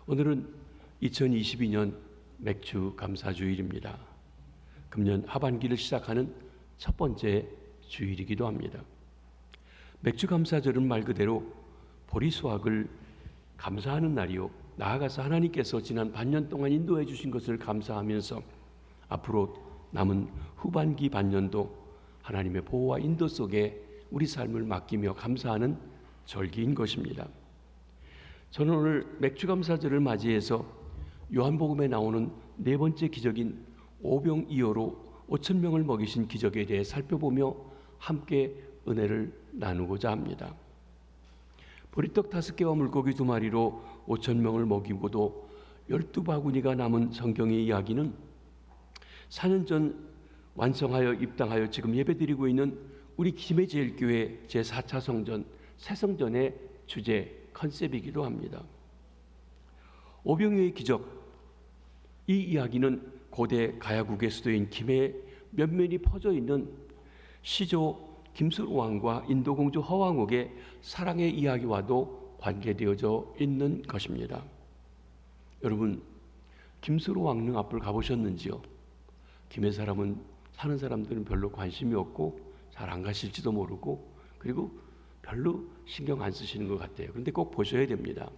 오늘은 2022년 맥주 감사주일입니다. 금년 하반기를 시작하는 첫 번째 주일이기도 합니다. 맥주 감사절은 말 그대로 보리 수확을 감사하는 날이요, 나아가서 하나님께서 지난 반년 동안 인도해 주신 것을 감사하면서 앞으로 남은 후반기 반년도 하나님의 보호와 인도 속에 우리 삶을 맡기며 감사하는 절기인 것입니다. 저는 오늘 맥주 감사절을 맞이해서 요한복음에 나오는 네 번째 기적인 오병이어로 5천 명을 먹이신 기적에 대해 살펴보며 함께 은혜를 나누고자 합니다. 보리떡 5개와 물고기 2마리로 5천 명을 먹이고도 12바구니가 남은 성경의 이야기는 4년 전 완성하여 입당하여 지금 예배드리고 있는 우리 김해제일교회 제4차 성전 새성전의 주제 컨셉이기도 합니다. 오병이어의 기적, 이 이야기는 고대 가야국의 수도인 김해에 면면이 퍼져 있는 시조 김수로 왕과 인도공주 허왕옥의 사랑의 이야기와도 관계되어져 있는 것입니다. 여러분, 김수로 왕릉 앞을 가보셨는지요? 김해 사람은, 사는 사람들은 별로 관심이 없고 잘 안 가실지도 모르고, 그리고 별로 신경 안 쓰시는 것 같아요. 그런데 꼭 보셔야 됩니다.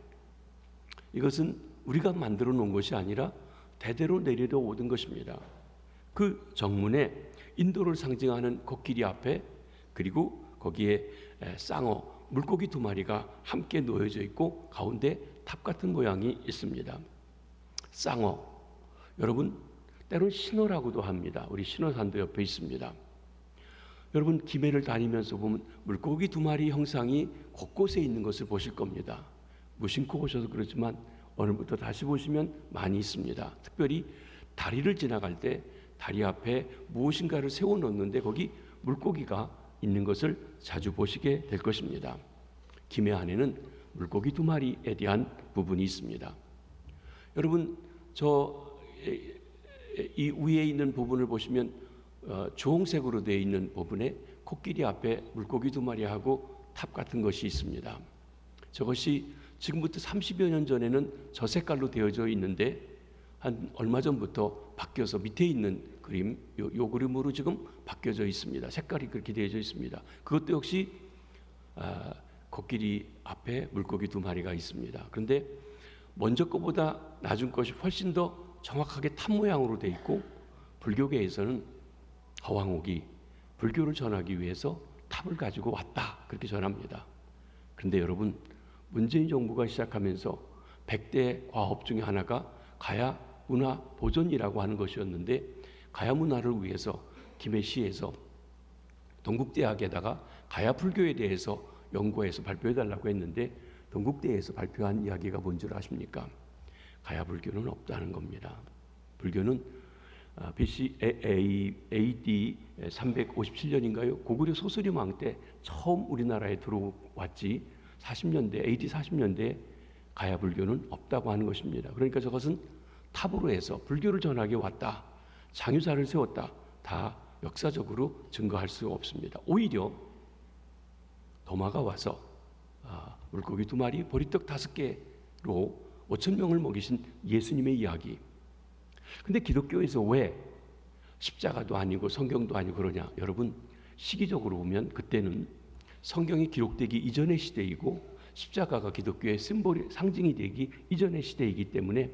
이것은 우리가 만들어 놓은 것이 아니라 대대로 내려오던 것입니다. 그 정문에 인도를 상징하는 코끼리 앞에, 그리고 거기에 쌍어, 물고기 2마리가 함께 놓여져 있고 가운데 탑 같은 모양이 있습니다. 쌍어, 여러분 때론 신어라고도 합니다. 우리 신어산도 옆에 있습니다. 여러분 김해를 다니면서 보면 물고기 2마리 형상이 곳곳에 있는 것을 보실 겁니다. 무심코 보셔서 그렇지만 오늘부터 다시 보시면 많이 있습니다. 특별히 다리를 지나갈 때 다리 앞에 무엇인가를 세워놓는데 거기 물고기가 있는 것을 자주 보시게 될 것입니다. 김해 안에는 물고기 2마리에 대한 부분이 있습니다. 여러분, 이 위에 있는 부분을 보시면 주홍색으로 되어 있는 부분에 코끼리 앞에 물고기 2마리하고 탑 같은 것이 있습니다. 저것이 지금부터 30여 년 전에는 저 색깔로 되어져 있는데 한 얼마 전부터 바뀌어서 밑에 있는 그림, 요 그림으로 지금 바뀌어져 있습니다. 색깔이 그렇게 되어져 있습니다. 그것도 역시 코끼리 앞에 물고기 2마리가 있습니다. 그런데 먼저 거보다 낮은 것이 훨씬 더 정확하게 탑 모양으로 되어 있고, 불교계에서는 허왕옥이 불교를 전하기 위해서 탑을 가지고 왔다, 그렇게 전합니다. 그런데 여러분, 문재인 정부가 시작하면서 100대 과업 중에 하나가 가야 문화 보존이라고 하는 것이었는데, 가야 문화를 위해서 김해시에서 동국대학에다가 가야 불교에 대해서 연구해서 발표해달라고 했는데, 동국대에서 발표한 이야기가 뭔 줄 아십니까? 가야 불교는 없다는 겁니다. 불교는 BC AD 357년인가요? 고구려 소수림 왕 때 처음 우리나라에 들어왔지, 40년대, AD 40년대에 가야 불교는 없다고 하는 것입니다. 그러니까 저것은 탑으로 해서 불교를 전하게 왔다, 장유사를 세웠다, 다 역사적으로 증거할 수 없습니다. 오히려 도마가 와서 물고기 2마리, 보리떡 5개로 5천 명을 먹이신 예수님의 이야기. 근데 기독교에서 왜 십자가도 아니고 성경도 아니고 그러냐? 여러분, 시기적으로 보면 그때는 성경이 기록되기 이전의 시대이고 십자가가 기독교의 심볼이, 상징이 되기 이전의 시대이기 때문에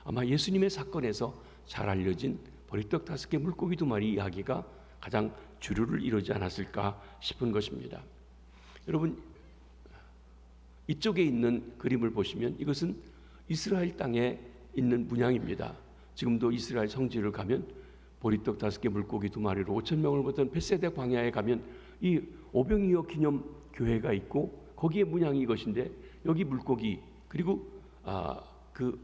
아마 예수님의 사건에서 잘 알려진 보리떡 5개, 물고기 2마리 이야기가 가장 주류를 이루지 않았을까 싶은 것입니다. 여러분, 이쪽에 있는 그림을 보시면 이것은 이스라엘 땅에 있는 문양입니다. 지금도 이스라엘 성지를 가면 보리떡 5개, 물고기 2마리로 5천 명을 먹던 벳세다 광야에 가면 이 오병이어 기념 교회가 있고 거기에 문양이 이것인데, 여기 물고기, 그리고 그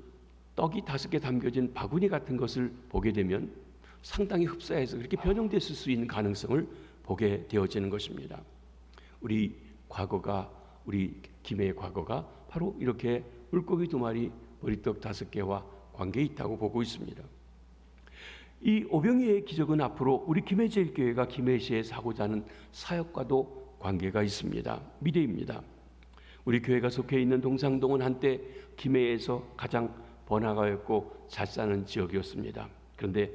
떡이 5개 담겨진 바구니 같은 것을 보게 되면 상당히 흡사해서 그렇게 변형됐을 수 있는 가능성을 보게 되어지는 것입니다. 우리 과거가, 우리 김해의 과거가 바로 이렇게 물고기 2마리, 보리떡 5개와 관계 있다고 보고 있습니다. 이 오병이어의 기적은 앞으로 우리 김해제일교회가 김해시에 사고자 하는 사역과도 관계가 있습니다. 미래입니다. 우리 교회가 속해 있는 동상동은 한때 김해에서 가장 번화가였고 잘 사는 지역이었습니다. 그런데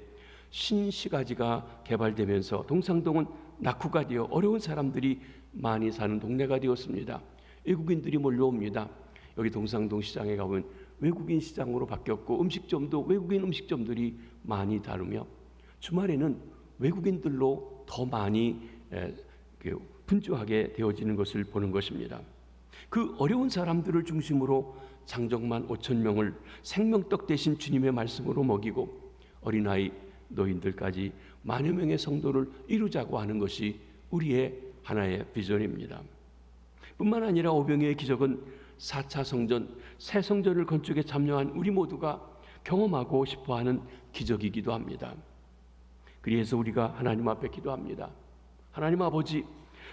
신시가지가 개발되면서 동상동은 낙후가 되어 어려운 사람들이 많이 사는 동네가 되었습니다. 외국인들이 몰려옵니다. 여기 동상동 시장에 가면 외국인 시장으로 바뀌었고 음식점도 외국인 음식점들이 많이 다루며 주말에는 외국인들로 더 많이 분주하게 되어지는 것을 보는 것입니다. 그 어려운 사람들을 중심으로 장정만 5천 명을 생명떡 대신 주님의 말씀으로 먹이고 어린아이, 노인들까지 만여 명의 성도를 이루자고 하는 것이 우리의 하나의 비전입니다. 뿐만 아니라 오병이의 기적은 4차 성전, 새 성전을 건축에 참여한 우리 모두가 경험하고 싶어하는 기적이기도 합니다. 그래서 우리가 하나님 앞에 기도합니다. 하나님 아버지,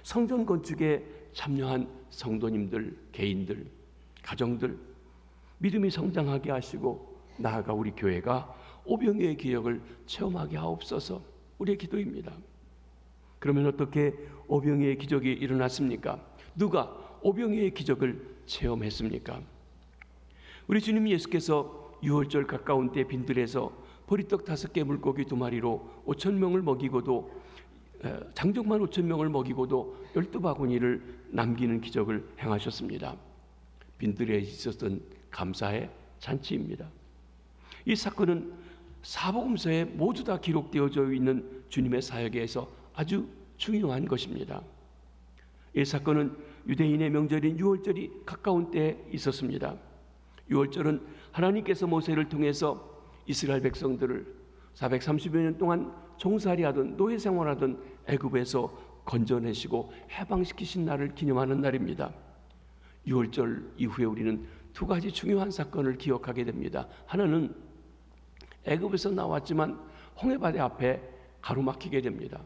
성전 건축에 참여한 성도님들, 개인들, 가정들 믿음이 성장하게 하시고 나아가 우리 교회가 오병이의 기적을 체험하게 하옵소서. 우리의 기도입니다. 그러면 어떻게 오병이의 기적이 일어났습니까? 누가 오병이의 기적을 체험했습니까? 우리 주님 예수께서 유월절 가까운 때 빈들에서 보리떡 5개 물고기 2마리로 5천 명을 먹이고도 장정만 5천 명을 먹이고도 12바구니를 남기는 기적을 행하셨습니다. 빈들에 있었던 감사의 잔치입니다. 이 사건은 사복음서에 모두 다 기록되어져 있는 주님의 사역에서 아주 중요한 것입니다. 이 사건은 유대인의 명절인 유월절이 가까운 때에 있었습니다. 유월절은 하나님께서 모세를 통해서 이스라엘 백성들을 430여 년 동안 종살이하던 노예 생활하던 애굽에서 건져내시고 해방시키신 날을 기념하는 날입니다. 유월절 이후에 우리는 2가지 중요한 사건을 기억하게 됩니다. 하나는 애굽에서 나왔지만 홍해바다 앞에 가로막히게 됩니다.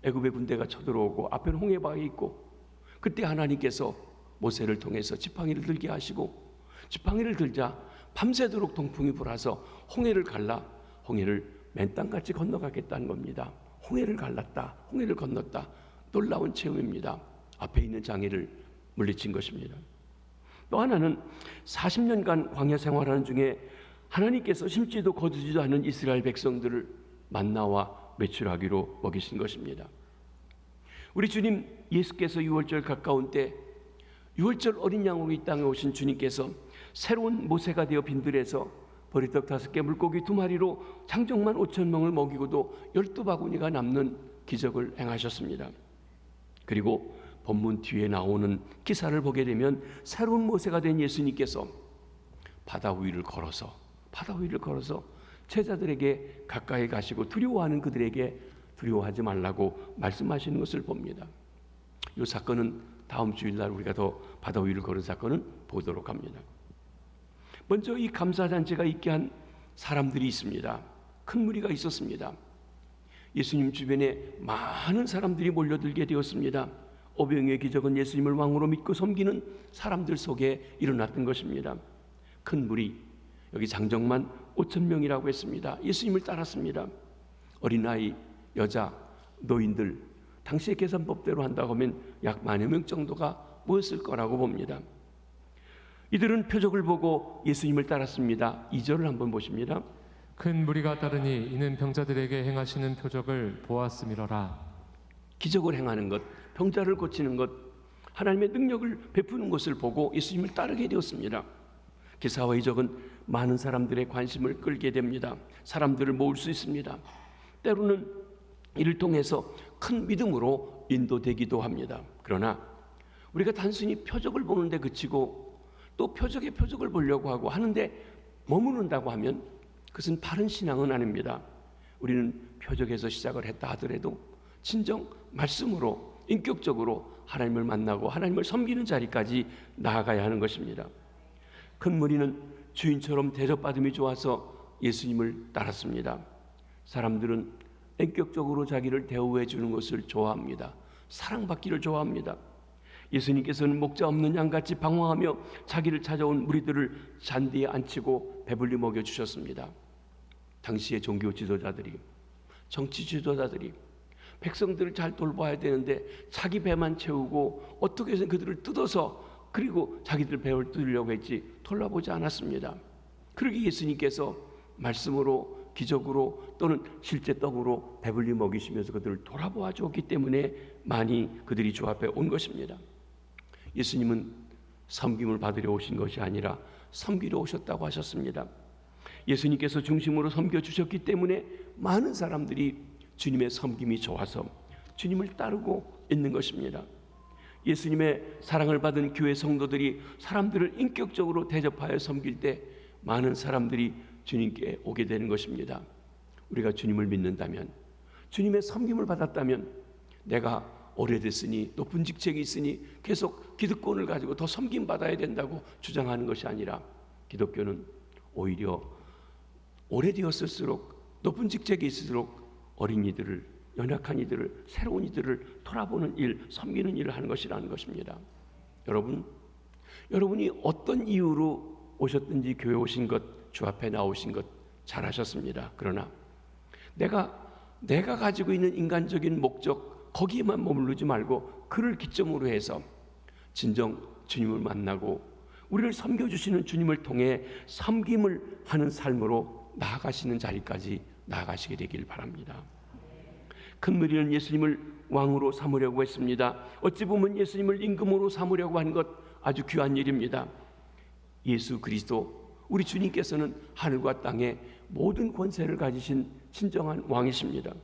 애굽의 군대가 쳐들어오고 앞에는 홍해바다가 있고 그때 하나님께서 모세를 통해서 지팡이를 들게 하시고 지팡이를 들자 밤새도록 동풍이 불어서 홍해를 갈라 홍해를 맨땅같이 건너가겠다는 겁니다. 홍해를 갈랐다, 홍해를 건넜다. 놀라운 체험입니다. 앞에 있는 장애를 물리친 것입니다. 또 하나는 40년간 광야 생활하는 중에 하나님께서 심지도 거두지도 않은 이스라엘 백성들을 만나와 매출하기로 먹이신 것입니다. 우리 주님 예수께서 유월절 가까운 때 유월절 어린 양으로 이 땅에 오신 주님께서 새로운 모세가 되어 빈들에서 보리떡 5개 물고기 2마리로 장정만 5천 명을 먹이고도 12바구니가 남는 기적을 행하셨습니다. 그리고 본문 뒤에 나오는 기사를 보게 되면 새로운 모세가 된 예수님께서 바다 위를 걸어서 제자들에게 가까이 가시고 두려워하는 그들에게 두려워하지 말라고 말씀하시는 것을 봅니다. 이 사건은 다음 주일날 우리가 더 바다 위를 걸은 사건은 보도록 합니다. 먼저 이 감사잔치가 있게 한 사람들이 있습니다. 큰 무리가 있었습니다. 예수님 주변에 많은 사람들이 몰려들게 되었습니다. 오병이의 기적은 예수님을 왕으로 믿고 섬기는 사람들 속에 일어났던 것입니다. 큰 무리, 여기 장정만 5천 명이라고 했습니다. 예수님을 따랐습니다. 어린아이, 여자, 노인들, 당시의 계산법대로 한다고 하면 약 10,000여 명 정도가 모였을 거라고 봅니다. 이들은 표적을 보고 예수님을 따랐습니다. 2절을 한번 보십니다. 큰 무리가 따르니 이는 병자들에게 행하시는 표적을 보았음이러라. 기적을 행하는 것, 병자를 고치는 것, 하나님의 능력을 베푸는 것을 보고 예수님을 따르게 되었습니다. 기사와 이적은 많은 사람들의 관심을 끌게 됩니다. 사람들을 모을 수 있습니다. 때로는 이를 통해서 큰 믿음으로 인도되기도 합니다. 그러나 우리가 단순히 표적을 보는데 그치고 또 표적에 표적을 보려고 하고 하는데 머무른다고 하면 그것은 바른 신앙은 아닙니다. 우리는 표적에서 시작을 했다 하더라도 진정 말씀으로 인격적으로 하나님을 만나고 하나님을 섬기는 자리까지 나아가야 하는 것입니다. 큰 무리는 주인처럼 대접받음이 좋아서 예수님을 따랐습니다. 사람들은 인격적으로 자기를 대우해 주는 것을 좋아합니다. 사랑받기를 좋아합니다. 예수님께서는 목자 없는 양같이 방황하며 자기를 찾아온 무리들을 잔디에 앉히고 배불리 먹여주셨습니다. 당시의 종교 지도자들이, 정치 지도자들이 백성들을 잘 돌봐야 되는데 자기 배만 채우고 어떻게 해서 그들을 뜯어서 그리고 자기들 배를 뚫으려고 했지 돌아보지 않았습니다. 그러기 예수님께서 말씀으로, 기적으로 또는 실제 떡으로 배불리 먹이시면서 그들을 돌아보아 주었기 때문에 많이 그들이 주 앞에 온 것입니다. 예수님은 섬김을 받으려 오신 것이 아니라 섬기러 오셨다고 하셨습니다. 예수님께서 중심으로 섬겨주셨기 때문에 많은 사람들이 주님의 섬김이 좋아서 주님을 따르고 있는 것입니다. 예수님의 사랑을 받은 교회 성도들이 사람들을 인격적으로 대접하여 섬길 때 많은 사람들이 주님께 오게 되는 것입니다. 우리가 주님을 믿는다면, 주님의 섬김을 받았다면, 내가 오래됐으니 높은 직책이 있으니 계속 기득권을 가지고 더 섬김받아야 된다고 주장하는 것이 아니라, 기독교는 오히려 오래되었을수록 높은 직책이 있을수록 어린이들을, 연약한 이들을, 새로운 이들을 돌아보는 일, 섬기는 일을 하는 것이라는 것입니다. 여러분이 어떤 이유로 오셨든지 교회 오신 것, 주 앞에 나오신 것 잘하셨습니다. 그러나 내가 가지고 있는 인간적인 목적, 거기에만 머무르지 말고 그를 기점으로 해서 진정 주님을 만나고 우리를 섬겨주시는 주님을 통해 섬김을 하는 삶으로 나아가시는 자리까지 나아가시게 되길 바랍니다. 큰 무리는 예수님을 왕으로 삼으려고 했습니다. 어찌 보면 예수님을 임금으로 삼으려고 한 것 아주 귀한 일입니다. 예수 그리스도, 우리 주님께서는 하늘과 땅의 모든 권세를 가지신 진정한 왕이십니다.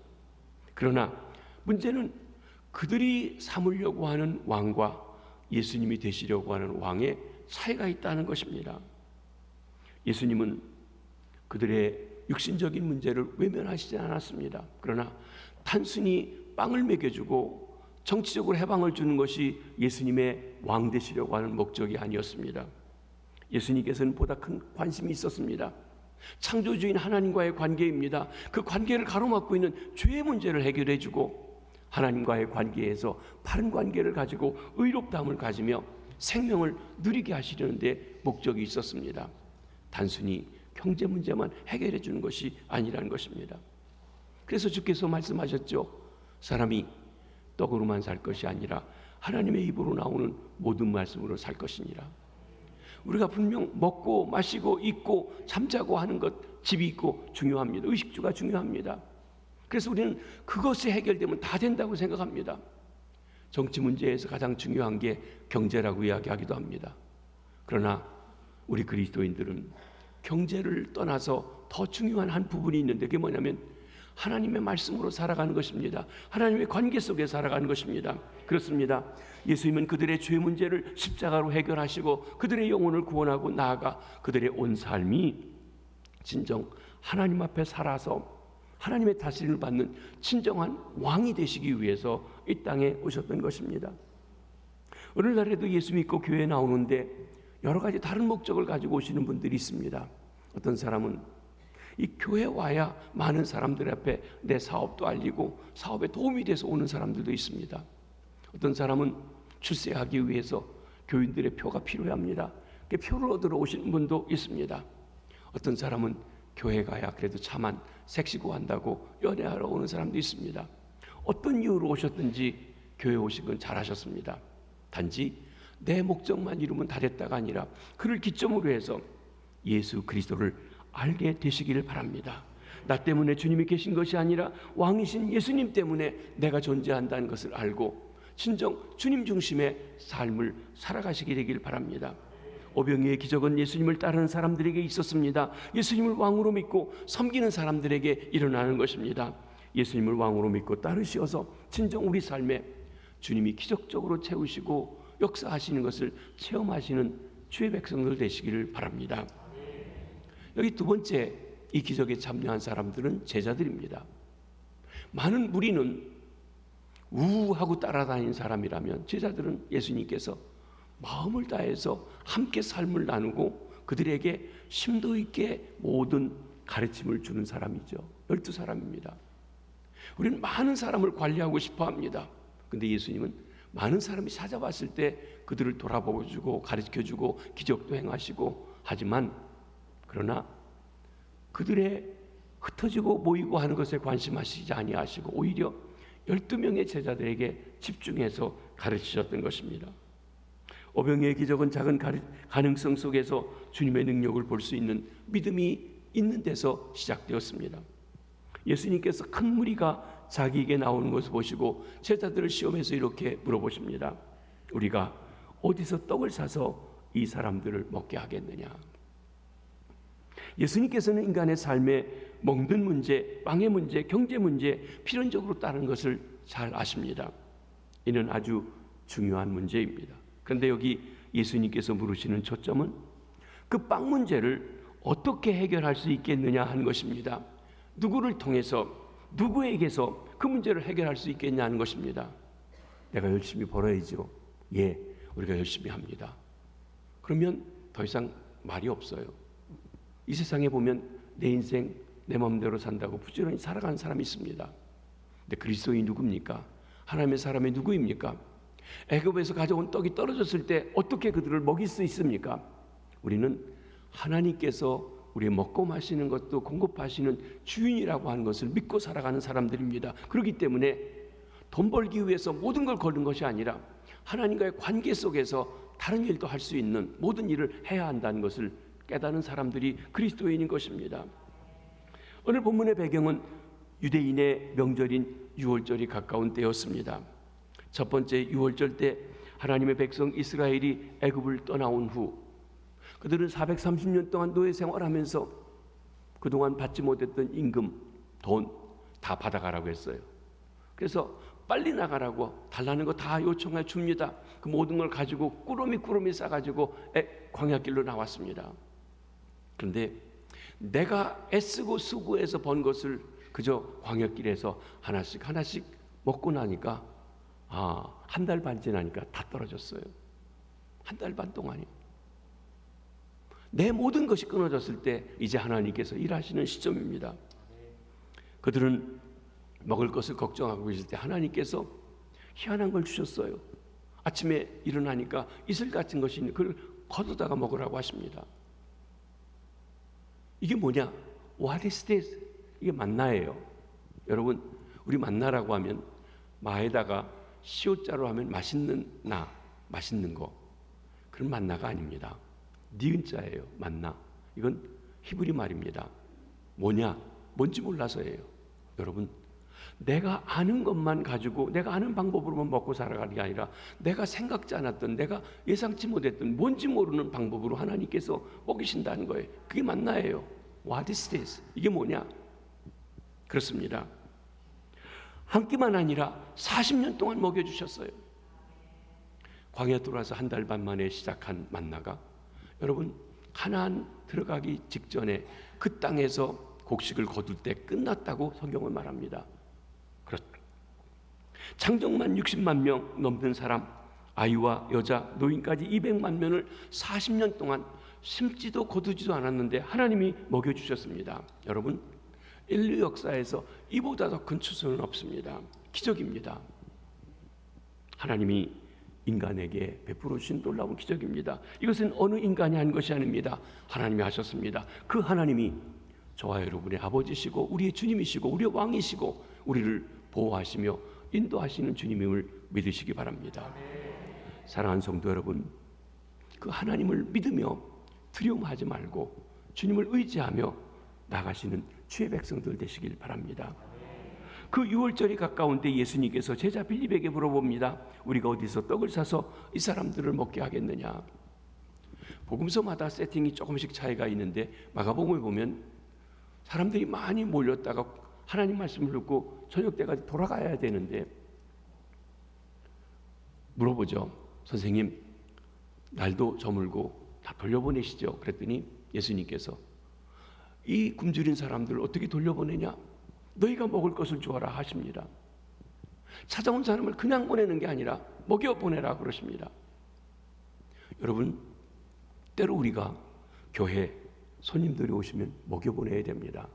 그러나 문제는 그들이 삼으려고 하는 왕과 예수님이 되시려고 하는 왕의 차이가 있다는 것입니다. 예수님은 그들의 육신적인 문제를 외면하시지 않았습니다. 그러나 단순히 빵을 먹여주고 정치적으로 해방을 주는 것이 예수님의 왕 되시려고 하는 목적이 아니었습니다. 예수님께서는 보다 큰 관심이 있었습니다. 창조주인 하나님과의 관계입니다. 그 관계를 가로막고 있는 죄의 문제를 해결해주고 하나님과의 관계에서 바른 관계를 가지고 의롭다함을 가지며 생명을 누리게 하시려는 데 목적이 있었습니다. 단순히 경제 문제만 해결해 주는 것이 아니라는 것입니다. 그래서 주께서 말씀하셨죠. 사람이 떡으로만 살 것이 아니라 하나님의 입으로 나오는 모든 말씀으로 살 것이니라. 우리가 분명 먹고 마시고 입고 잠자고 하는 것, 집이 있고 중요합니다. 의식주가 중요합니다. 그래서 우리는 그것이 해결되면 다 된다고 생각합니다. 정치 문제에서 가장 중요한 게 경제라고 이야기하기도 합니다. 그러나 우리 그리스도인들은 경제를 떠나서 더 중요한 한 부분이 있는데, 그게 뭐냐면 하나님의 말씀으로 살아가는 것입니다. 하나님의 관계 속에 살아가는 것입니다. 그렇습니다. 예수님은 그들의 죄 문제를 십자가로 해결하시고 그들의 영혼을 구원하고 나아가 그들의 온 삶이 진정 하나님 앞에 살아서 하나님의 다스림을 받는 진정한 왕이 되시기 위해서 이 땅에 오셨던 것입니다. 오늘날에도 예수 믿고 교회에 나오는데 여러 가지 다른 목적을 가지고 오시는 분들이 있습니다. 어떤 사람은 이 교회 와야 많은 사람들 앞에 내 사업도 알리고 사업에 도움이 돼서 오는 사람들도 있습니다. 어떤 사람은 출세하기 위해서 교인들의 표가 필요합니다. 그 표를 얻으러 오시는 분도 있습니다. 어떤 사람은 교회 가야 그래도 차만 색시고 한다고 연애하러 오는 사람도 있습니다. 어떤 이유로 오셨든지 교회 오신 건 잘하셨습니다. 단지 내 목적만 이루면 다 됐다가 아니라 그를 기점으로 해서 예수 그리스도를 알게 되시기를 바랍니다. 나 때문에 주님이 계신 것이 아니라 왕이신 예수님 때문에 내가 존재한다는 것을 알고 진정 주님 중심의 삶을 살아가시게 되길 바랍니다. 오병이의 기적은 예수님을 따르는 사람들에게 있었습니다. 예수님을 왕으로 믿고 섬기는 사람들에게 일어나는 것입니다. 예수님을 왕으로 믿고 따르시어서 진정 우리 삶에 주님이 기적적으로 채우시고 역사하시는 것을 체험하시는 주의 백성들 되시기를 바랍니다. 여기 두 번째, 이 기적에 참여한 사람들은 제자들입니다. 많은 무리는 우하고 따라다니는 사람이라면 제자들은 예수님께서 마음을 다해서 함께 삶을 나누고 그들에게 심도 있게 모든 가르침을 주는 사람이죠. 12사람입니다. 우리는 많은 사람을 관리하고 싶어 합니다. 근데 예수님은 많은 사람이 찾아왔을 때 그들을 돌아보고 주고 가르쳐 주고 기적도 행하시고, 하지만 그러나 그들의 흩어지고 모이고 하는 것에 관심하시지 아니하시고 오히려 12명의 제자들에게 집중해서 가르치셨던 것입니다. 오병이의 기적은 작은 가능성 속에서 주님의 능력을 볼 수 있는 믿음이 있는 데서 시작되었습니다. 예수님께서 큰 무리가 자기에게 나오는 것을 보시고 제자들을 시험해서 이렇게 물어보십니다. 우리가 어디서 떡을 사서 이 사람들을 먹게 하겠느냐? 예수님께서는 인간의 삶에 먹는 문제, 빵의 문제, 경제 문제, 필연적으로 따른 것을 잘 아십니다. 이는 아주 중요한 문제입니다. 그런데 여기 예수님께서 물으시는 초점은 그 빵 문제를 어떻게 해결할 수 있겠느냐 하는 것입니다. 누구를 통해서, 누구에게서 그 문제를 해결할 수 있겠냐 하는 것입니다. 내가 열심히 벌어야죠. 예, 우리가 열심히 합니다. 그러면 더 이상 말이 없어요. 이 세상에 보면 내 인생 내 마음대로 산다고 부지런히 살아가는 사람이 있습니다. 근데 그리스도인이 누굽니까? 하나님의 사람이 누구입니까? 애굽에서 가져온 떡이 떨어졌을 때 어떻게 그들을 먹일 수 있습니까? 우리는 하나님께서 우리 먹고 마시는 것도 공급하시는 주인이라고 하는 것을 믿고 살아가는 사람들입니다. 그렇기 때문에 돈 벌기 위해서 모든 걸 거는 것이 아니라 하나님과의 관계 속에서 다른 일도 할 수 있는 모든 일을 해야 한다는 것을 깨닫는 사람들이 그리스도인인 것입니다. 오늘 본문의 배경은 유대인의 명절인 유월절이 가까운 때였습니다. 첫 번째 유월절 때 하나님의 백성 이스라엘이 애굽을 떠나온 후 그들은 430년 동안 노예 생활하면서 그동안 받지 못했던 임금, 돈 다 받아가라고 했어요. 그래서 빨리 나가라고 달라는 거 다 요청해 줍니다. 그 모든 걸 가지고 꾸러미 싸가지고 광야길로 나왔습니다. 그런데 내가 애쓰고 수고해서 번 것을 그저 광야길에서 하나씩 먹고 나니까 한 달 반 지나니까 다 떨어졌어요. 한 달 반 동안이. 내 모든 것이 끊어졌을 때 이제 하나님께서 일하시는 시점입니다. 그들은 먹을 것을 걱정하고 계실 때 하나님께서 희한한 걸 주셨어요. 아침에 일어나니까 이슬 같은 것이 있는 그걸 걷어다가 먹으라고 하십니다. 이게 뭐냐? What is this? 이게 만나예요. 여러분, 우리 만나라고 하면 마에다가 시옷자로 하면 맛있는 나, 맛있는 거. 그런 만나가 아닙니다. 니은자예요. 만나. 이건 히브리 말입니다. 뭐냐? 뭔지 몰라서예요. 여러분, 내가 아는 것만 가지고 내가 아는 방법으로만 먹고 살아가는 게 아니라 내가 생각지 않았던, 내가 예상치 못했던 뭔지 모르는 방법으로 하나님께서 먹이신다는 거예요. 그게 만나예요. What is this? 이게 뭐냐? 그렇습니다. 한 끼만 아니라 40년 동안 먹여주셨어요. 광야 들어와서 한 달 반 만에 시작한 만나가 여러분 가나안 들어가기 직전에 그 땅에서 곡식을 거둘 때 끝났다고 성경은 말합니다. 창정만 60만 명 넘는 사람, 아이와 여자, 노인까지 200만 명을 40년 동안 심지도 거두지도 않았는데 하나님이 먹여주셨습니다. 여러분, 인류 역사에서 이보다 더 큰 추수는 없습니다. 기적입니다. 하나님이 인간에게 베풀어 주신 놀라운 기적입니다. 이것은 어느 인간이 한 것이 아닙니다. 하나님이 하셨습니다. 그 하나님이 저와 여러분의 아버지시고 우리의 주님이시고 우리의 왕이시고 우리를 보호하시며 인도하시는 주님임을 믿으시기 바랍니다. 사랑하는 성도 여러분, 그 하나님을 믿으며 두려움하지 말고 주님을 의지하며 나가시는 주의 백성들 되시길 바랍니다. 그 유월절이 가까운데 예수님께서 제자 빌립에게 물어봅니다. 우리가 어디서 떡을 사서 이 사람들을 먹게 하겠느냐? 복음서마다 세팅이 조금씩 차이가 있는데 마가복음을 보면 사람들이 많이 몰렸다가 하나님 말씀을 듣고 저녁 때까지 돌아가야 되는데 물어보죠. 선생님, 날도 저물고 다 돌려보내시죠. 그랬더니 예수님께서 이 굶주린 사람들을 어떻게 돌려보내냐? 너희가 먹을 것을 주어라 하십니다. 찾아온 사람을 그냥 보내는 게 아니라 먹여보내라 그러십니다. 여러분, 때로 우리가 교회 손님들이 오시면 먹여보내야 됩니다.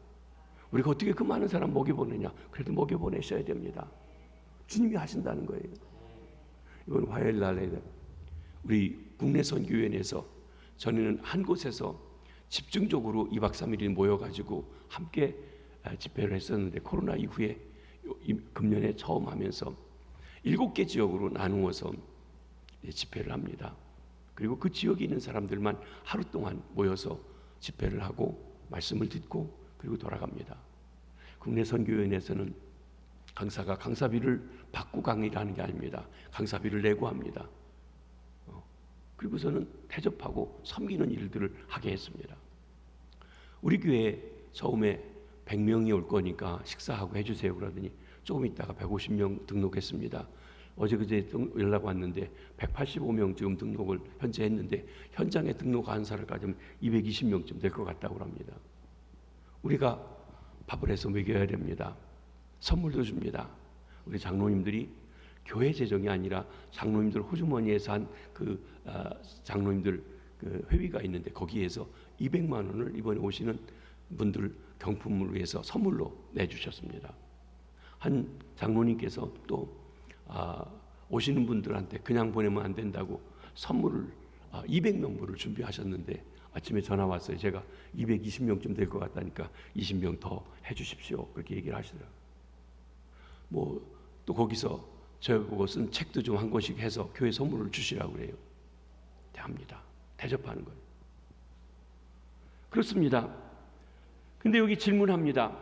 우리가 어떻게 그 많은 사람 먹여보내냐? 그래도 먹여보내셔야 됩니다. 주님이 하신다는 거예요. 이번 화요일 날에 우리 국내 선교위원회에서 저는 한 곳에서 집중적으로 2박 3일이 모여가지고 함께 집회를 했었는데 코로나 이후에 금년에 처음 하면서 7개 지역으로 나누어서 집회를 합니다. 그리고 그 지역에 있는 사람들만 하루 동안 모여서 집회를 하고 말씀을 듣고 그리고 돌아갑니다. 국내 선교연에서는 강사가 강사비를 받고 강의를 하는 게 아닙니다. 강사비를 내고 합니다. 그리고서는 대접하고 섬기는 일들을 하게 했습니다. 우리 교회에 처음에 100명이 올 거니까 식사하고 해주세요 그러더니 조금 있다가 150명 등록했습니다. 어제 그제 연락 왔는데 185명 지금 등록을 현재 했는데 현장에 등록한 사람까지 220명쯤 될 것 같다고 합니다. 우리가 밥을 해서 먹여야 됩니다. 선물도 줍니다. 우리 장로님들이 교회 재정이 아니라 장로님들 호주머니에서 한 그 장로님들 그 회비가 있는데 거기에서 200만 원을 이번에 오시는 분들 경품을 위해서 선물로 내주셨습니다. 한 장로님께서 또 오시는 분들한테 그냥 보내면 안 된다고 선물을 200명분을 준비하셨는데 아침에 전화 왔어요. 제가 220명쯤 될 것 같다니까 20명 더 해주십시오. 그렇게 얘기를 하시더라고요. 뭐 또 거기서 저보고 쓴 책도 좀 한 권씩 해서 교회 선물을 주시라고 그래요. 대합니다. 대접하는 거예요. 그렇습니다. 근데 여기 질문합니다.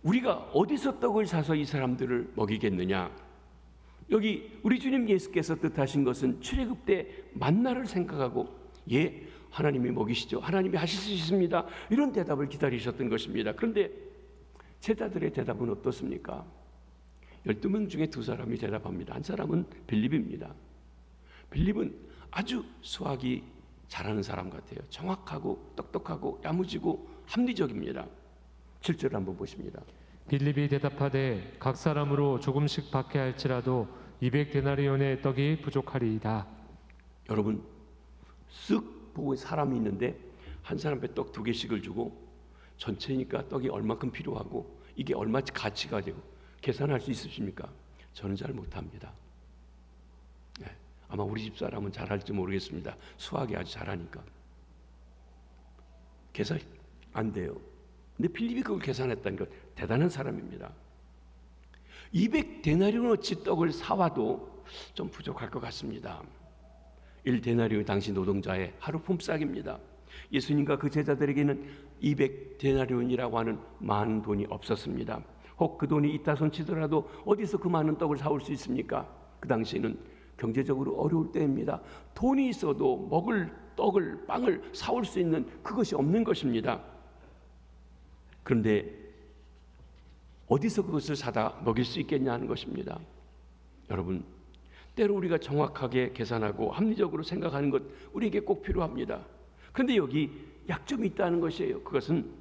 우리가 어디서 떡을 사서 이 사람들을 먹이겠느냐? 여기 우리 주님 예수께서 뜻하신 것은 출애굽 때 만나를 생각하고 예, 하나님이 먹이시죠. 하나님이 하실 수 있습니다. 이런 대답을 기다리셨던 것입니다. 그런데 제자들의 대답은 어떻습니까? 12명 중에 2사람이 대답합니다. 한 사람은 빌립입니다. 빌립은 아주 수학이 잘하는 사람 같아요. 정확하고 똑똑하고 야무지고 합리적입니다. 7절 한번 보십니다. 빌립이 대답하되 각 사람으로 조금씩 받게 할지라도 200데나리온의 떡이 부족하리이다. 여러분 쓱 보고 사람이 있는데 한 사람에 떡 2개씩을 주고 전체니까 떡이 얼마큼 필요하고 이게 얼마치 가치가 되고 계산할 수 있으십니까? 저는 잘 못합니다. 네, 아마 우리 집 사람은 잘할지 모르겠습니다. 수학이 아주 잘하니까 계산 안 돼요. 근데 빌립이 그걸 계산했다는 것 대단한 사람입니다. 200데나리온어치 떡을 사와도 좀 부족할 것 같습니다. 1데나리온 당시 노동자의 하루 품삯입니다. 예수님과 그 제자들에게는 200데나리온이라고 하는 많은 돈이 없었습니다. 혹 그 돈이 있다 손치더라도 어디서 그 많은 떡을 사올 수 있습니까? 그 당시에는 경제적으로 어려울 때입니다. 돈이 있어도 먹을 떡을 빵을 사올 수 있는 그것이 없는 것입니다. 그런데 어디서 그것을 사다 먹일 수 있겠냐 하는 것입니다. 여러분 때로 우리가 정확하게 계산하고 합리적으로 생각하는 것 우리에게 꼭 필요합니다. 그런데 여기 약점이 있다는 것이에요. 그것은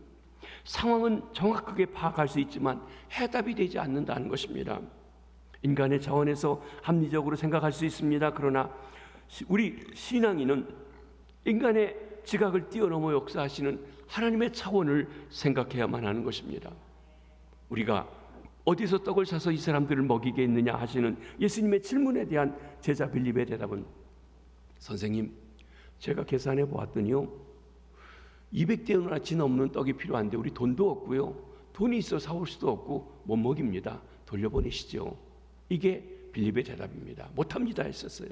상황은 정확하게 파악할 수 있지만 해답이 되지 않는다는 것입니다. 인간의 차원에서 합리적으로 생각할 수 있습니다. 그러나 우리 신앙인은 인간의 지각을 뛰어넘어 역사하시는 하나님의 차원을 생각해야만 하는 것입니다. 우리가 어디서 떡을 사서 이 사람들을 먹이겠느냐 하시는 예수님의 질문에 대한 제자 빌립의 대답은 선생님 제가 계산해 보았더니요 200데나리온어치 넘는 떡이 필요한데 우리 돈도 없고요 돈이 있어 사올 수도 없고 못 먹입니다. 돌려보내시죠. 이게 빌립의 대답입니다. 못합니다 했었어요.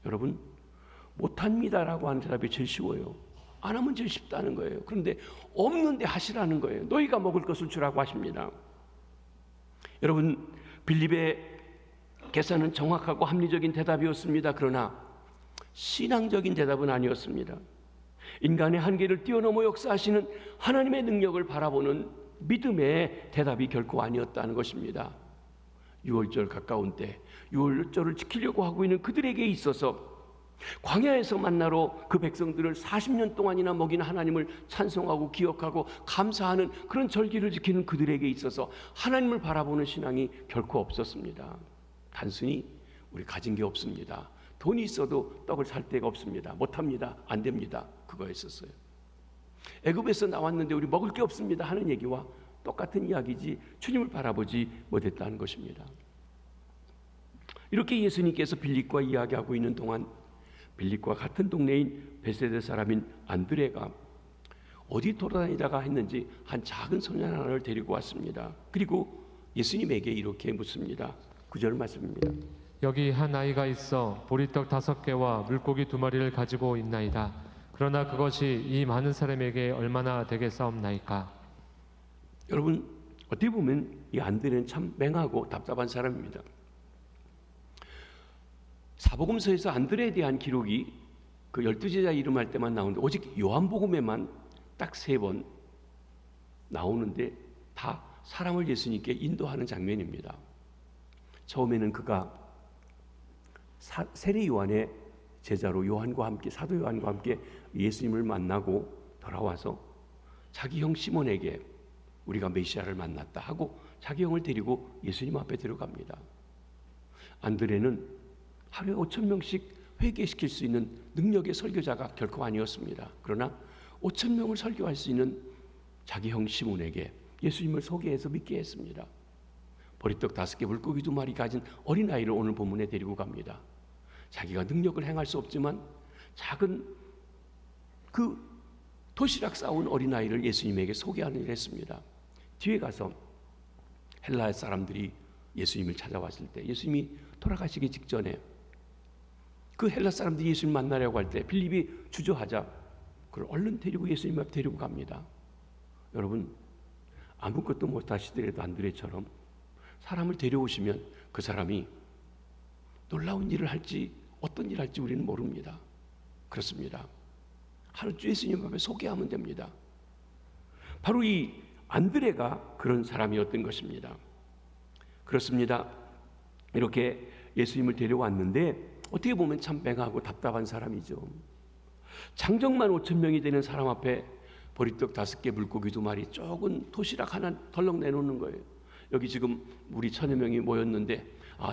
여러분 못합니다라고 하는 대답이 제일 쉬워요. 안 하면 제일 쉽다는 거예요. 그런데 없는데 하시라는 거예요. 너희가 먹을 것을 주라고 하십니다. 여러분 빌립의 계산은 정확하고 합리적인 대답이었습니다. 그러나 신앙적인 대답은 아니었습니다. 인간의 한계를 뛰어넘어 역사하시는 하나님의 능력을 바라보는 믿음의 대답이 결코 아니었다는 것입니다. 6월절 가까운 때 6월절을 지키려고 하고 있는 그들에게 있어서 광야에서 만나러 그 백성들을 40년 동안이나 먹인 하나님을 찬송하고 기억하고 감사하는 그런 절기를 지키는 그들에게 있어서 하나님을 바라보는 신앙이 결코 없었습니다. 단순히 우리 가진 게 없습니다. 돈이 있어도 떡을 살 데가 없습니다. 못합니다. 안 됩니다. 그거였었어요. 애굽에서 나왔는데 우리 먹을 게 없습니다 하는 얘기와 똑같은 이야기지 주님을 바라보지 못했다는 것입니다. 이렇게 예수님께서 빌립과 이야기하고 있는 동안 빌립과 같은 동네인 베세다 사람인 안드레가 어디 돌아다니다가 했는지 한 작은 소년 하나를 데리고 왔습니다. 그리고 예수님에게 이렇게 묻습니다. 9절 말씀입니다. 여기 한 아이가 있어 보리떡 5개와 물고기 2마리를 가지고 있나이다. 그러나 그것이 이 많은 사람에게 얼마나 되겠사옵나이까. 여러분, 어떻게 보면 이 안드레는 참 맹하고 답답한 사람입니다. 사복음서에서 안드레에 대한 기록이 그 12제자 이름할 때만 나오는데 오직 요한복음에만 딱 3번 나오는데 다 사람을 예수님께 인도하는 장면입니다. 처음에는 그가 세례 요한의 제자로 요한과 함께, 사도 요한과 함께 예수님을 만나고 돌아와서 자기 형 시몬에게 우리가 메시아를 만났다 하고 자기 형을 데리고 예수님 앞에 들어갑니다. 안드레는 하루에 5,000명씩 회개시킬 수 있는 능력의 설교자가 결코 아니었습니다. 그러나 5,000명을 설교할 수 있는 자기 형 시몬에게 예수님을 소개해서 믿게 했습니다. 보리떡 5개, 물고기 2마리 가진 어린아이를 오늘 본문에 데리고 갑니다. 자기가 능력을 행할 수 없지만 작은 그 도시락 싸온 어린아이를 예수님에게 소개하는 일을 했습니다. 뒤에 가서 헬라 사람들이 예수님을 찾아왔을 때, 예수님이 돌아가시기 직전에 그 헬라 사람들이 예수님 만나려고 할 때 빌립이 주저하자 그걸 얼른 데리고 예수님 앞에 데리고 갑니다. 여러분, 아무것도 못하시더라도 안드레처럼 사람을 데려오시면 그 사람이 놀라운 일을 할지 어떤 일을 할지 우리는 모릅니다. 그렇습니다. 하루 예수님 앞에 소개하면 됩니다. 바로 이 안드레가 그런 사람이었던 것입니다. 그렇습니다. 이렇게 예수님을 데려왔는데 어떻게 보면 참 맹하고 답답한 사람이죠. 장정만 5,000명이 되는 사람 앞에 보리떡 5개, 물고기 2마리, 적은 도시락 하나 덜렁 내놓는 거예요. 여기 지금 우리 1,000여 명이 모였는데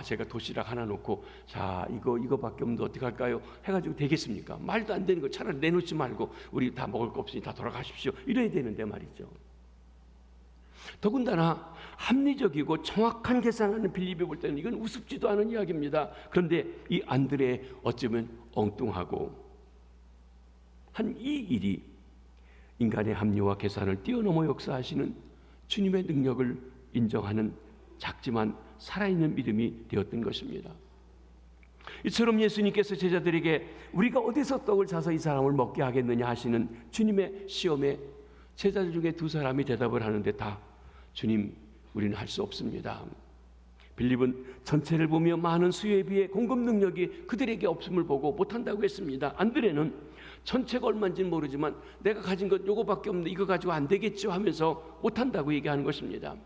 제가 도시락 하나 놓고 자 이거밖에 없는데 어떻게 할까요? 해가지고 되겠습니까? 말도 안 되는 거 차라리 내놓지 말고 우리 다 먹을 거 없으니 다 돌아가십시오. 이래야 되는데 말이죠. 더군다나 합리적이고 정확한 계산하는 빌립이 볼 때는 이건 우습지도 않은 이야기입니다. 그런데 이 안드레 어쩌면 엉뚱하고 한 이 일이 인간의 합리와 계산을 뛰어넘어 역사하시는 주님의 능력을 인정하는 작지만 살아있는 믿음이 되었던 것입니다. 이처럼 예수님께서 제자들에게 우리가 어디서 떡을 사서 이 사람을 먹게 하겠느냐 하시는 주님의 시험에 제자들 중에 2사람이 대답을 하는데 다 주님, 우리는 할 수 없습니다. 빌립은 전체를 보며 많은 수요에 비해 공급 능력이 그들에게 없음을 보고 못한다고 했습니다. 안드레는 전체가 얼마인지는 모르지만 내가 가진 것 요거밖에 없는데 이거 가지고 안 되겠죠 하면서 못한다고 얘기하는 것입니다.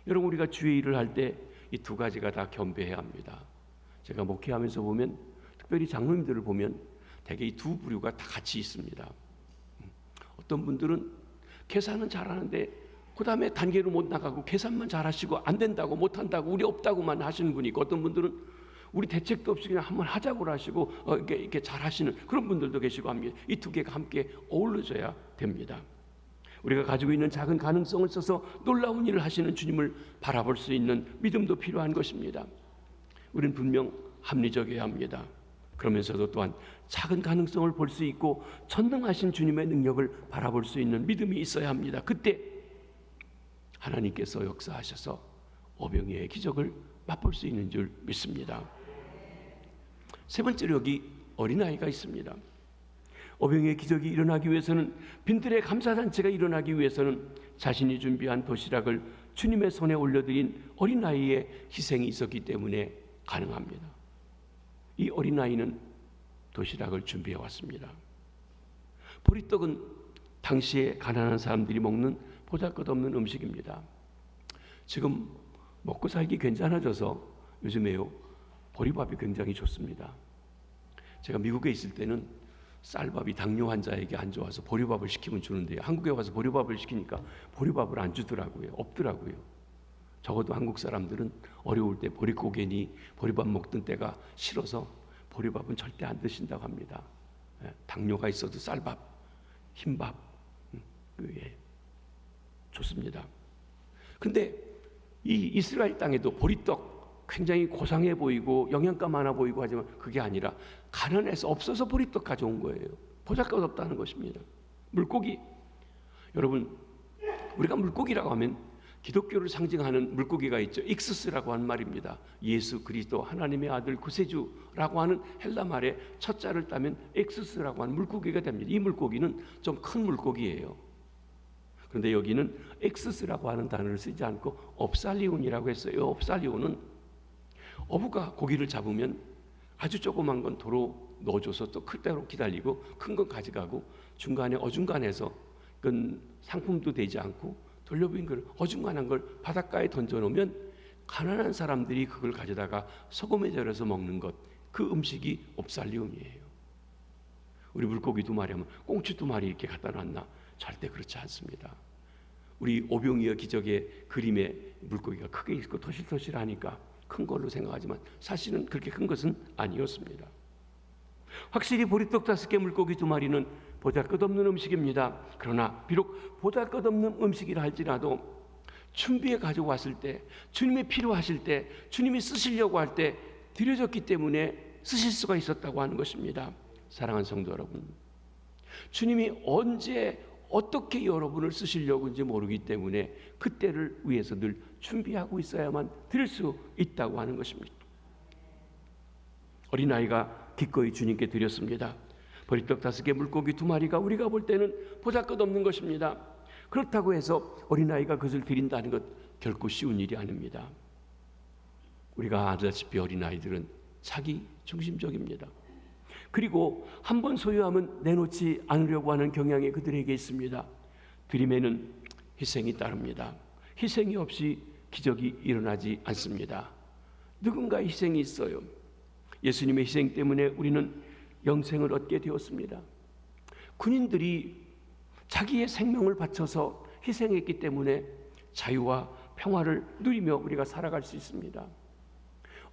여러분, 우리가 주의 일을 할 때 이 2가지가 다 겸비해야 합니다. 제가 목회하면서 보면 특별히 장로님들을 보면 대개 이 2 부류가 다 같이 있습니다. 어떤 분들은 계산은 잘하는데 그 다음에 단계로 못 나가고 계산만 잘하시고 안 된다고 못한다고 우리 없다고만 하시는 분이 있고, 어떤 분들은 우리 대책도 없이 그냥 한번 하자고 하시고 이렇게 잘하시는 그런 분들도 계시고 합니다. 이 2개가 함께 어우러져야 됩니다. 우리가 가지고 있는 작은 가능성을 써서 놀라운 일을 하시는 주님을 바라볼 수 있는 믿음도 필요한 것입니다. 우리는 분명 합리적이어야 합니다. 그러면서도 또한 작은 가능성을 볼 수 있고 전능하신 주님의 능력을 바라볼 수 있는 믿음이 있어야 합니다. 그때 하나님께서 역사하셔서 오병이어의 기적을 맛볼 수 있는 줄 믿습니다. 3번째로 여기 어린아이가 있습니다. 오병이어의 기적이 일어나기 위해서는, 빈들의 감사잔치가 일어나기 위해서는 자신이 준비한 도시락을 주님의 손에 올려드린 어린아이의 희생이 있었기 때문에 가능합니다. 이 어린아이는 도시락을 준비해 왔습니다. 보리떡은 당시에 가난한 사람들이 먹는 보잘것없는 음식입니다. 지금 먹고 살기 괜찮아져서 요즘에요 보리밥이 굉장히 좋습니다. 제가 미국에 있을 때는 쌀밥이 당뇨 환자에게 안 좋아서 보리밥을 시키면 주는데요, 한국에 와서 보리밥을 시키니까 보리밥을 안 주더라고요. 없더라고요. 적어도 한국 사람들은 어려울 때 보릿고개니 보리밥 먹던 때가 싫어서 보리밥은 절대 안 드신다고 합니다. 당뇨가 있어도 쌀밥, 흰밥, 좋습니다. 근데 이 이스라엘 땅에도 보리떡 굉장히 고상해 보이고 영양가 많아 보이고 하지만 그게 아니라 가난해서 없어서 보리떡 가져온 거예요. 보잘것없다는 것입니다. 물고기, 여러분, 우리가 물고기라고 하면 기독교를 상징하는 물고기가 있죠. 익수스라고 하는 말입니다. 예수 그리스도 하나님의 아들 구세주라고 하는 헬라 말의 첫 자를 따면 익수스라고 하는 물고기가 됩니다. 이 물고기는 좀 큰 물고기예요. 그런데 여기는 익수스라고 하는 단어를 쓰지 않고 옵살리온이라고 했어요. 옵살리온은 어부가 고기를 잡으면 아주 조그만 건 도로 넣어줘서 또 클 때로 기다리고 큰 건 가져가고 중간에 어중간해서 그건 상품도 되지 않고 돌려보인 걸 어중간한 걸 바닷가에 던져놓으면 가난한 사람들이 그걸 가져다가 소금에 절여서 먹는 것, 그 음식이 옵살리움이에요. 우리 물고기 2마리 하면 꽁치 2마리 이렇게 갖다 놨나? 절대 그렇지 않습니다. 우리 오병이어 기적의 그림에 물고기가 크게 있고 토실토실하니까 큰 걸로 생각하지만 사실은 그렇게 큰 것은 아니었습니다. 확실히 보리떡 5개 물고기 2마리는 보잘것없는 음식입니다. 그러나 비록 보잘것없는 음식이라 할지라도 준비해 가지고 왔을 때, 주님이 필요하실 때, 주님이 쓰시려고 할 때 드려졌기 때문에 쓰실 수가 있었다고 하는 것입니다. 사랑하는 성도 여러분, 주님이 언제 어떻게 여러분을 쓰시려고 인지 모르기 때문에 그때를 위해서 늘 준비하고 있어야만 드릴 수 있다고 하는 것입니다. 어린아이가 기꺼이 주님께 드렸습니다. 보리떡 5개 물고기 2마리가 우리가 볼 때는 보잘것없는 것입니다. 그렇다고 해서 어린아이가 그것을 드린다는 것 결코 쉬운 일이 아닙니다. 우리가 아다시피 어린아이들은 자기 중심적입니다. 그리고 한번 소유하면 내놓지 않으려고 하는 경향이 그들에게 있습니다. 드림에는 희생이 따릅니다. 희생이 없이 기적이 일어나지 않습니다. 누군가의 희생이 있어요. 예수님의 희생 때문에 우리는 영생을 얻게 되었습니다. 군인들이 자기의 생명을 바쳐서 희생했기 때문에 자유와 평화를 누리며 우리가 살아갈 수 있습니다.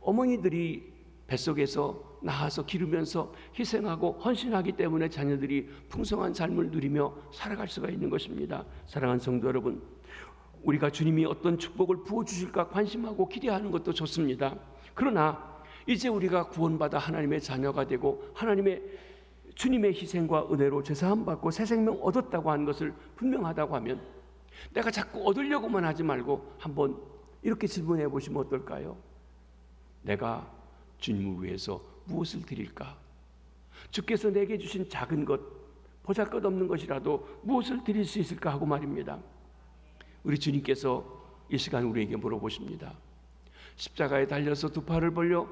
어머니들이 뱃속에서 낳아서 기르면서 희생하고 헌신하기 때문에 자녀들이 풍성한 삶을 누리며 살아갈 수가 있는 것입니다. 사랑하는 성도 여러분, 우리가 주님이 어떤 축복을 부어주실까 관심하고 기대하는 것도 좋습니다. 그러나 이제 우리가 구원받아 하나님의 자녀가 되고 주님의 희생과 은혜로 죄사함 받고 새 생명 얻었다고 하는 것을 분명하다고 하면 내가 자꾸 얻으려고만 하지 말고 한번 이렇게 질문해 보시면 어떨까요? 내가 주님을 위해서 무엇을 드릴까? 주께서 내게 주신 작은 것, 보잘것없는 것이라도 무엇을 드릴 수 있을까 하고 말입니다. 우리 주님께서 이 시간 우리에게 물어보십니다. 십자가에 달려서 2팔을 벌려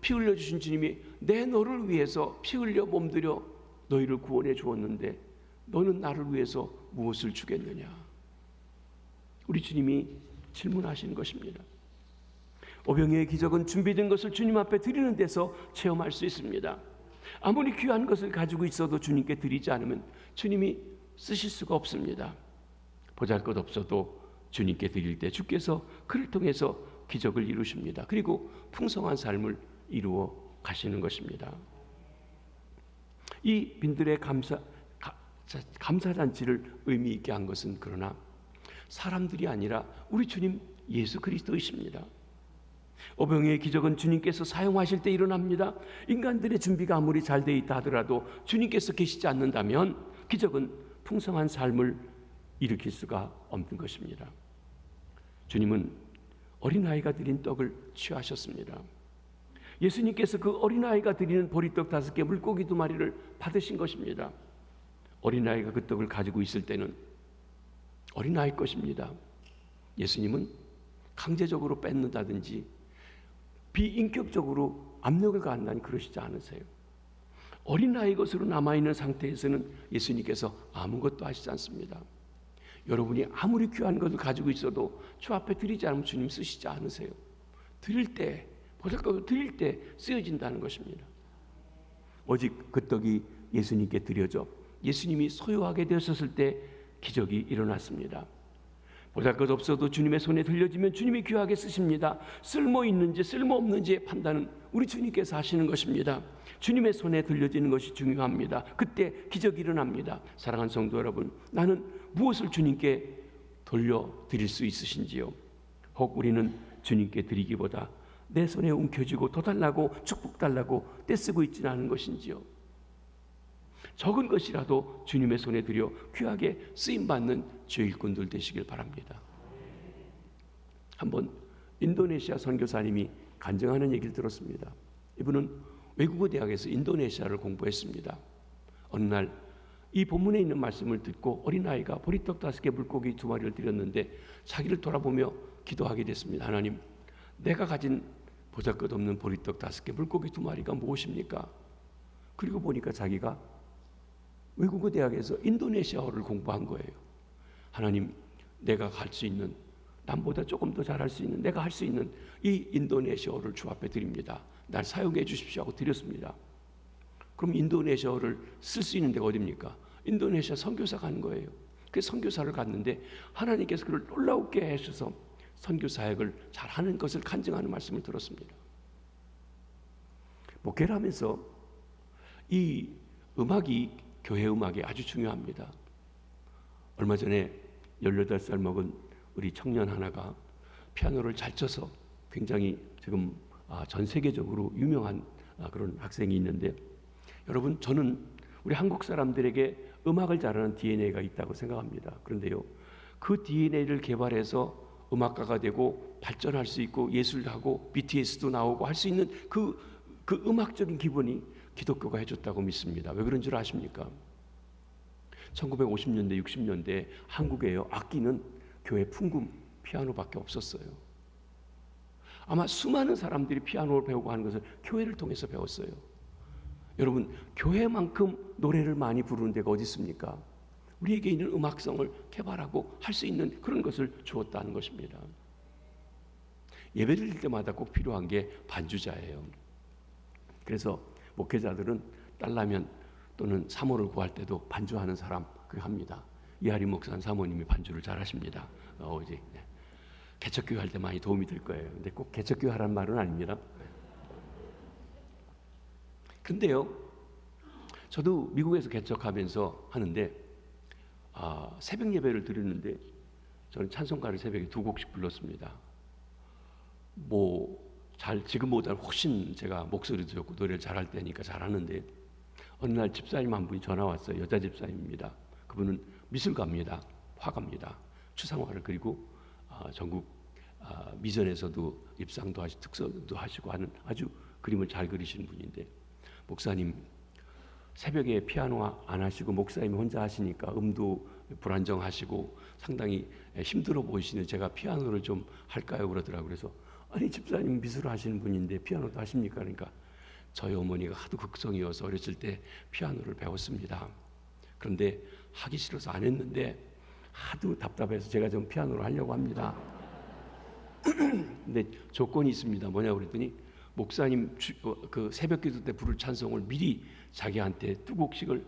피 흘려 주신 주님이 내 너를 위해서 피 흘려 몸들여 너희를 구원해 주었는데 너는 나를 위해서 무엇을 주겠느냐? 우리 주님이 질문하시는 것입니다. 오병이어의 기적은 준비된 것을 주님 앞에 드리는 데서 체험할 수 있습니다. 아무리 귀한 것을 가지고 있어도 주님께 드리지 않으면 주님이 쓰실 수가 없습니다. 보잘것없어도 주님께 드릴 때 주께서 그를 통해서 기적을 이루십니다. 그리고 풍성한 삶을 이루어 가시는 것입니다. 이 빈들의 감사잔치를 의미 있게 한 것은 그러나 사람들이 아니라 우리 주님 예수 그리스도이십니다. 오병이어의 기적은 주님께서 사용하실 때 일어납니다. 인간들의 준비가 아무리 잘 돼 있다 하더라도 주님께서 계시지 않는다면 기적은 풍성한 삶을 일으킬 수가 없는 것입니다. 주님은 어린아이가 드린 떡을 취하셨습니다. 예수님께서 그 어린아이가 드리는 보리떡 5개 물고기 2마리를 받으신 것입니다. 어린아이가 그 떡을 가지고 있을 때는 어린아이 것입니다. 예수님은 강제적으로 뺏는다든지 비인격적으로 압력을 가한다니 그러시지 않으세요. 어린아이 것으로 남아있는 상태에서는 예수님께서 아무것도 하시지 않습니다. 여러분이 아무리 귀한 것을 가지고 있어도 주 앞에 드리지 않으면 주님 쓰시지 않으세요. 드릴 때, 보잘것없이 드릴 때 쓰여진다는 것입니다. 오직 그 떡이 예수님께 드려져 예수님이 소유하게 되셨을 때 기적이 일어났습니다. 보잘것없어도 주님의 손에 들려지면 주님이 귀하게 쓰십니다. 쓸모 있는지 쓸모 없는지의 판단은 우리 주님께서 하시는 것입니다. 주님의 손에 들려지는 것이 중요합니다. 그때 기적이 일어납니다. 사랑하는 성도 여러분, 나는 무엇을 주님께 돌려드릴 수 있으신지요? 혹 우리는 주님께 드리기보다 내 손에 움켜쥐고 더 달라고 축복 달라고 떼쓰고 있지는 않은 것인지요? 적은 것이라도 주님의 손에 들여 귀하게 쓰임받는 주의 일꾼들 되시길 바랍니다. 한번 인도네시아 선교사님이 간증하는 얘기를 들었습니다. 이분은 외국어 대학에서 인도네시아를 공부했습니다. 어느 날 이 본문에 있는 말씀을 듣고 어린아이가 보리떡 5개 물고기 2마리를 드렸는데 자기를 돌아보며 기도하게 됐습니다. 하나님, 내가 가진 보잘것없는 보리떡 5개 물고기 2마리가 무엇입니까? 그리고 보니까 자기가 외국어 대학에서 인도네시아어를 공부한 거예요. 하나님, 내가 할 수 있는, 남보다 조금 더 잘할 수 있는, 내가 할 수 있는 이 인도네시아어를 주 앞에 드립니다. 날 사용해 주십시오 하고 드렸습니다. 그럼 인도네시아어를 쓸 수 있는 데가 어디입니까? 인도네시아 선교사 가는 거예요. 그 선교사를 갔는데 하나님께서 그를 놀라우게 해주셔서 선교 사역을 잘하는 것을 간증하는 말씀을 들었습니다. 목회를 하면서 이 음악이 교회 음악이 아주 중요합니다. 얼마 전에 18살 먹은 우리 청년 하나가 피아노를 잘 쳐서 굉장히 지금 전 세계적으로 유명한 그런 학생이 있는데, 여러분, 저는 우리 한국 사람들에게 음악을 잘하는 DNA가 있다고 생각합니다. 그런데요, 그 DNA를 개발해서 음악가가 되고 발전할 수 있고 예술하고 BTS도 나오고 할 수 있는 그 음악적인 기본이 기독교가 해줬다고 믿습니다. 왜 그런 줄 아십니까? 1950년대 60년대 한국에요, 악기는 교회 풍금 피아노밖에 없었어요. 아마 수많은 사람들이 피아노를 배우고 하는 것을 교회를 통해서 배웠어요. 여러분, 교회만큼 노래를 많이 부르는 데가 어디 있습니까? 우리에게 있는 음악성을 개발하고 할 수 있는 그런 것을 주었다는 것입니다. 예배 드릴 때마다 꼭 필요한 게 반주자예요. 그래서 목회자들은 딸라면 또는 사모를 구할 때도 반주하는 사람 합니다. 이하리 목사는 사모님이 반주를 잘 하십니다. 이제 개척교회 할 때 많이 도움이 될 거예요. 근데 꼭 개척교회 하라는 말은 아닙니다. 근데요, 저도 미국에서 개척하면서 하는데 새벽 예배를 드렸는데 저는 찬송가를 새벽에 2곡씩 불렀습니다. 지금보다 훨씬 제가 목소리도 좋고 노래를 잘할 때니까 잘하는데, 어느 날 집사님 한 분이 전화 왔어요. 여자 집사님입니다. 그분은 미술가입니다. 화가입니다. 추상화를 그리고 전국 미전에서도 입상도 하시고 특서도 하시고 하는 아주 그림을 잘 그리시는 분인데, 목사님, 새벽에 피아노 안 하시고 목사님이 혼자 하시니까 음도 불안정하시고 상당히 힘들어 보이시는데 제가 피아노를 좀 할까요? 그러더라고요. 그래서 아니, 집사님 미술을 하시는 분인데 피아노도 하십니까? 그러니까 저희 어머니가 하도 극성이어서 어렸을 때 피아노를 배웠습니다. 그런데 하기 싫어서 안 했는데 하도 답답해서 제가 좀 피아노를 하려고 합니다. 근데 조건이 있습니다. 뭐냐고 그랬더니 목사님 그 새벽 기도 때 부를 찬송을 미리 자기한테 2곡씩을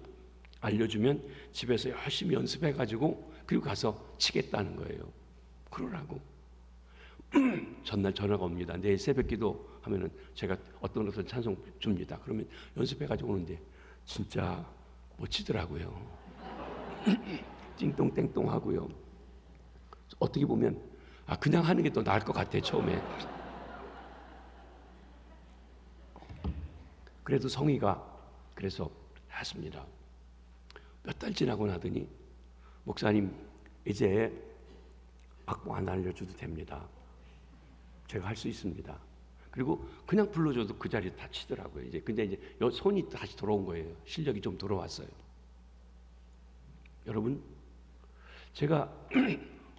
알려주면 집에서 열심히 연습해가지고 그리고 가서 치겠다는 거예요. 그러라고. 전날 전화가 옵니다. 내일 새벽 기도 하면은 제가 어떤 찬송 줍니다. 그러면 연습해가지고 오는데 진짜 멋지더라고요. 띵똥땡똥 하고요. 어떻게 보면 그냥 하는 게 더 나을 것 같아요, 처음에. 그래도 성의가 그래서 했습니다. 몇 달 지나고 나더니 목사님, 이제 악보 안 알려줘도 됩니다. 제가 할 수 있습니다. 그리고 그냥 불러줘도 그 자리에 다 치더라고요. 근데 이제 손이 다시 돌아온 거예요. 실력이 좀 돌아왔어요. 여러분, 제가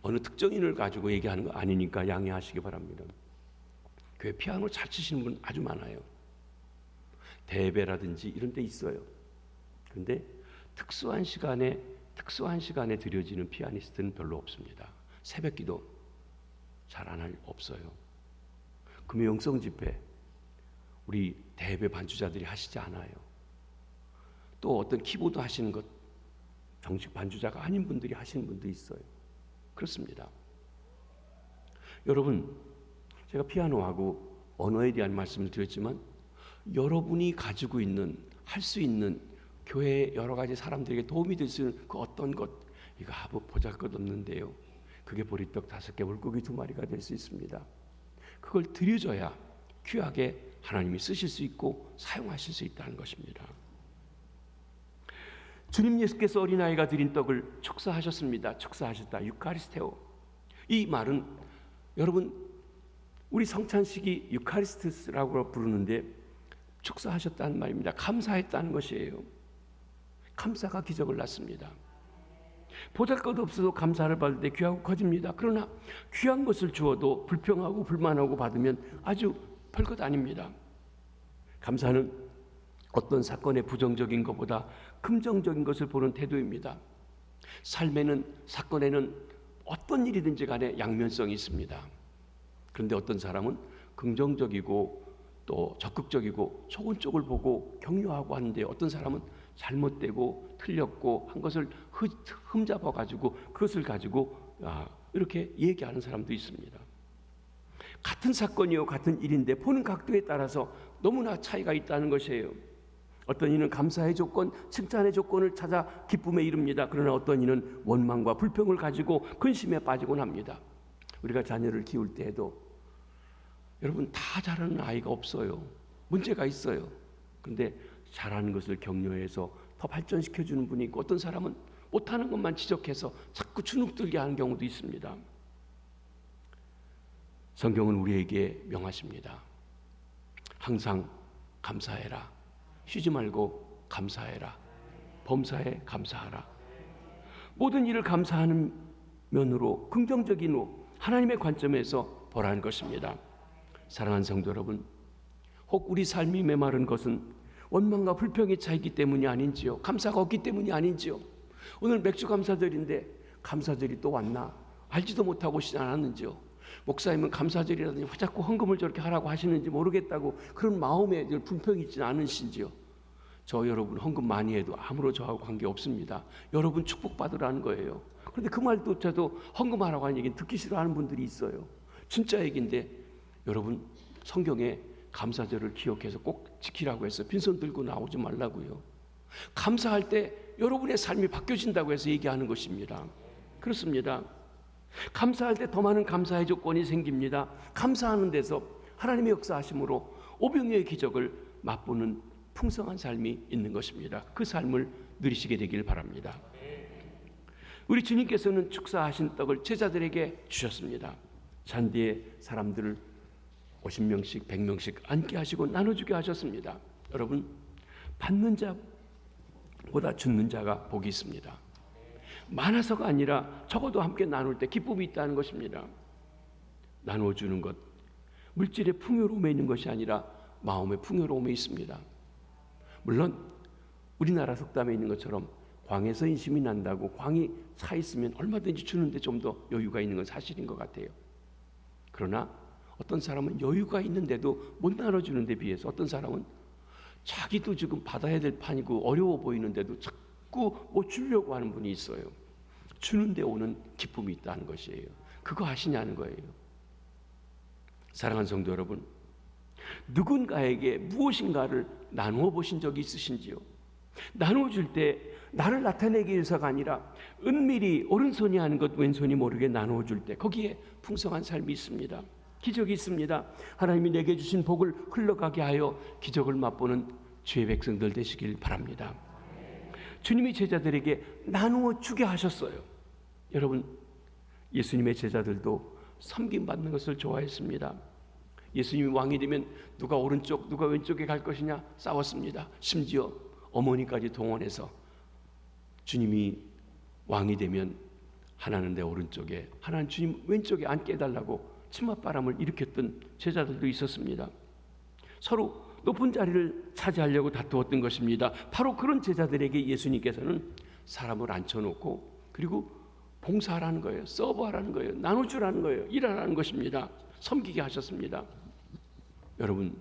어느 특정인을 가지고 얘기하는 거 아니니까 양해하시기 바랍니다. 교회 피아노 잘 치시는 분 아주 많아요. 대배라든지 이런 데 있어요. 그런데 특수한 시간에 드려지는 피아니스트는 별로 없습니다. 새벽 기도 잘 안 할 없어요. 금요 영성 집회 우리 대배 반주자들이 하시지 않아요. 또 어떤 키보드 하시는 것 정식 반주자가 아닌 분들이 하시는 분도 있어요. 그렇습니다. 여러분, 제가 피아노하고 언어에 대한 말씀을 드렸지만 여러분이 가지고 있는 할 수 있는 교회의 여러 가지 사람들에게 도움이 될 수 있는 그 어떤 것, 이거 보잘것없는데요. 그게 보리떡 5개 물고기 2마리가 될 수 있습니다. 그걸 드려줘야 귀하게 하나님이 쓰실 수 있고 사용하실 수 있다는 것입니다. 주님 예수께서 어린아이가 드린 떡을 축사하셨습니다. 축사하셨다. 유카리스테오. 이 말은 여러분, 우리 성찬식이 유카리스트스라고 부르는데 축사하셨다는 말입니다. 감사했다는 것이에요. 감사가 기적을 낳습니다. 보잘것없어도 감사를 받을 때 귀하고 커집니다. 그러나 귀한 것을 주어도 불평하고 불만하고 받으면 아주 별것 아닙니다. 감사는 어떤 사건의 부정적인 것보다 긍정적인 것을 보는 태도입니다. 삶에는, 사건에는 어떤 일이든지 간에 양면성이 있습니다. 그런데 어떤 사람은 긍정적이고 또 적극적이고 좋은 쪽을 보고 격려하고 하는데, 어떤 사람은 잘못되고 틀렸고 한 것을 흠잡아 가지고 그것을 가지고 이렇게 얘기하는 사람도 있습니다. 같은 사건이요, 같은 일인데 보는 각도에 따라서 너무나 차이가 있다는 것이에요. 어떤 이는 감사의 조건, 칭찬의 조건을 찾아 기쁨에 이릅니다. 그러나 어떤 이는 원망과 불평을 가지고 근심에 빠지곤 합니다. 우리가 자녀를 키울 때에도 여러분, 다 잘하는 아이가 없어요. 문제가 있어요. 그런데 잘하는 것을 격려해서 더 발전시켜주는 분이 있고, 어떤 사람은 못하는 것만 지적해서 자꾸 주눅들게 하는 경우도 있습니다. 성경은 우리에게 명하십니다. 항상 감사해라. 쉬지 말고 감사해라. 범사에 감사하라. 모든 일을 감사하는 면으로, 긍정적인 하나님의 관점에서 보라는 것입니다. 사랑하는 성도 여러분, 혹 우리 삶이 메마른 것은 원망과 불평이 차이기 때문이 아닌지요? 감사가 없기 때문이 아닌지요? 오늘 맥주 감사절인데 감사절이 또 왔나? 알지도 못하고 오시지 않았는지요? 목사님은 감사절이라더니 왜 자꾸 헌금을 저렇게 하라고 하시는지 모르겠다고 그런 마음에 늘 불평이 있지 않으신지요? 저 여러분 헌금 많이 해도 아무런 저하고 관계 없습니다. 여러분 축복받으라는 거예요. 그런데 그 말조차도 헌금하라고 하는 얘기는 듣기 싫어하는 분들이 있어요. 진짜 얘기인데, 여러분 성경에 감사절을 기억해서 꼭 지키라고 해서 빈손 들고 나오지 말라고요. 감사할 때 여러분의 삶이 바뀌어진다고 해서 얘기하는 것입니다. 그렇습니다. 감사할 때 더 많은 감사의 조건이 생깁니다. 감사하는 데서 하나님의 역사하심으로 오병이어의 기적을 맛보는 풍성한 삶이 있는 것입니다. 그 삶을 누리시게 되길 바랍니다. 우리 주님께서는 축사하신 떡을 제자들에게 주셨습니다. 잔디에 사람들을 50명씩 100명씩 앉게 하시고 나눠주게 하셨습니다. 여러분, 받는 자보다 주는 자가 복이 있습니다. 많아서가 아니라 적어도 함께 나눌 때 기쁨이 있다는 것입니다. 나눠주는 것, 물질의 풍요로움에 있는 것이 아니라 마음의 풍요로움에 있습니다. 물론 우리나라 속담에 있는 것처럼 광에서 인심이 난다고, 광이 차 있으면 얼마든지 주는데 좀 더 여유가 있는 건 사실인 것 같아요. 그러나 어떤 사람은 여유가 있는데도 못 나눠주는 데 비해서, 어떤 사람은 자기도 지금 받아야 될 판이고 어려워 보이는데도 자꾸 뭐 주려고 하는 분이 있어요. 주는데 오는 기쁨이 있다는 것이에요. 그거 아시냐는 거예요. 사랑하는 성도 여러분, 누군가에게 무엇인가를 나누어 보신 적이 있으신지요? 나누어줄 때 나를 나타내기 위해서가 아니라 은밀히 오른손이 하는 것 왼손이 모르게 나누어줄 때 거기에 풍성한 삶이 있습니다. 기적이 있습니다. 하나님이 내게 주신 복을 흘러가게 하여 기적을 맛보는 주의 백성들 되시길 바랍니다. 주님이 제자들에게 나누어 주게 하셨어요. 여러분, 예수님의 제자들도 섬김받는 것을 좋아했습니다. 예수님이 왕이 되면 누가 오른쪽 누가 왼쪽에 갈 것이냐 싸웠습니다. 심지어 어머니까지 동원해서 주님이 왕이 되면 하나는 내 오른쪽에, 하나는 주님 왼쪽에 앉게 해달라고 치맛바람을 일으켰던 제자들도 있었습니다. 서로 높은 자리를 차지하려고 다투었던 것입니다. 바로 그런 제자들에게 예수님께서는 사람을 앉혀놓고 그리고 봉사하라는 거예요. 서브하라는 거예요. 나눠주라는 거예요. 일하라는 것입니다. 섬기게 하셨습니다. 여러분,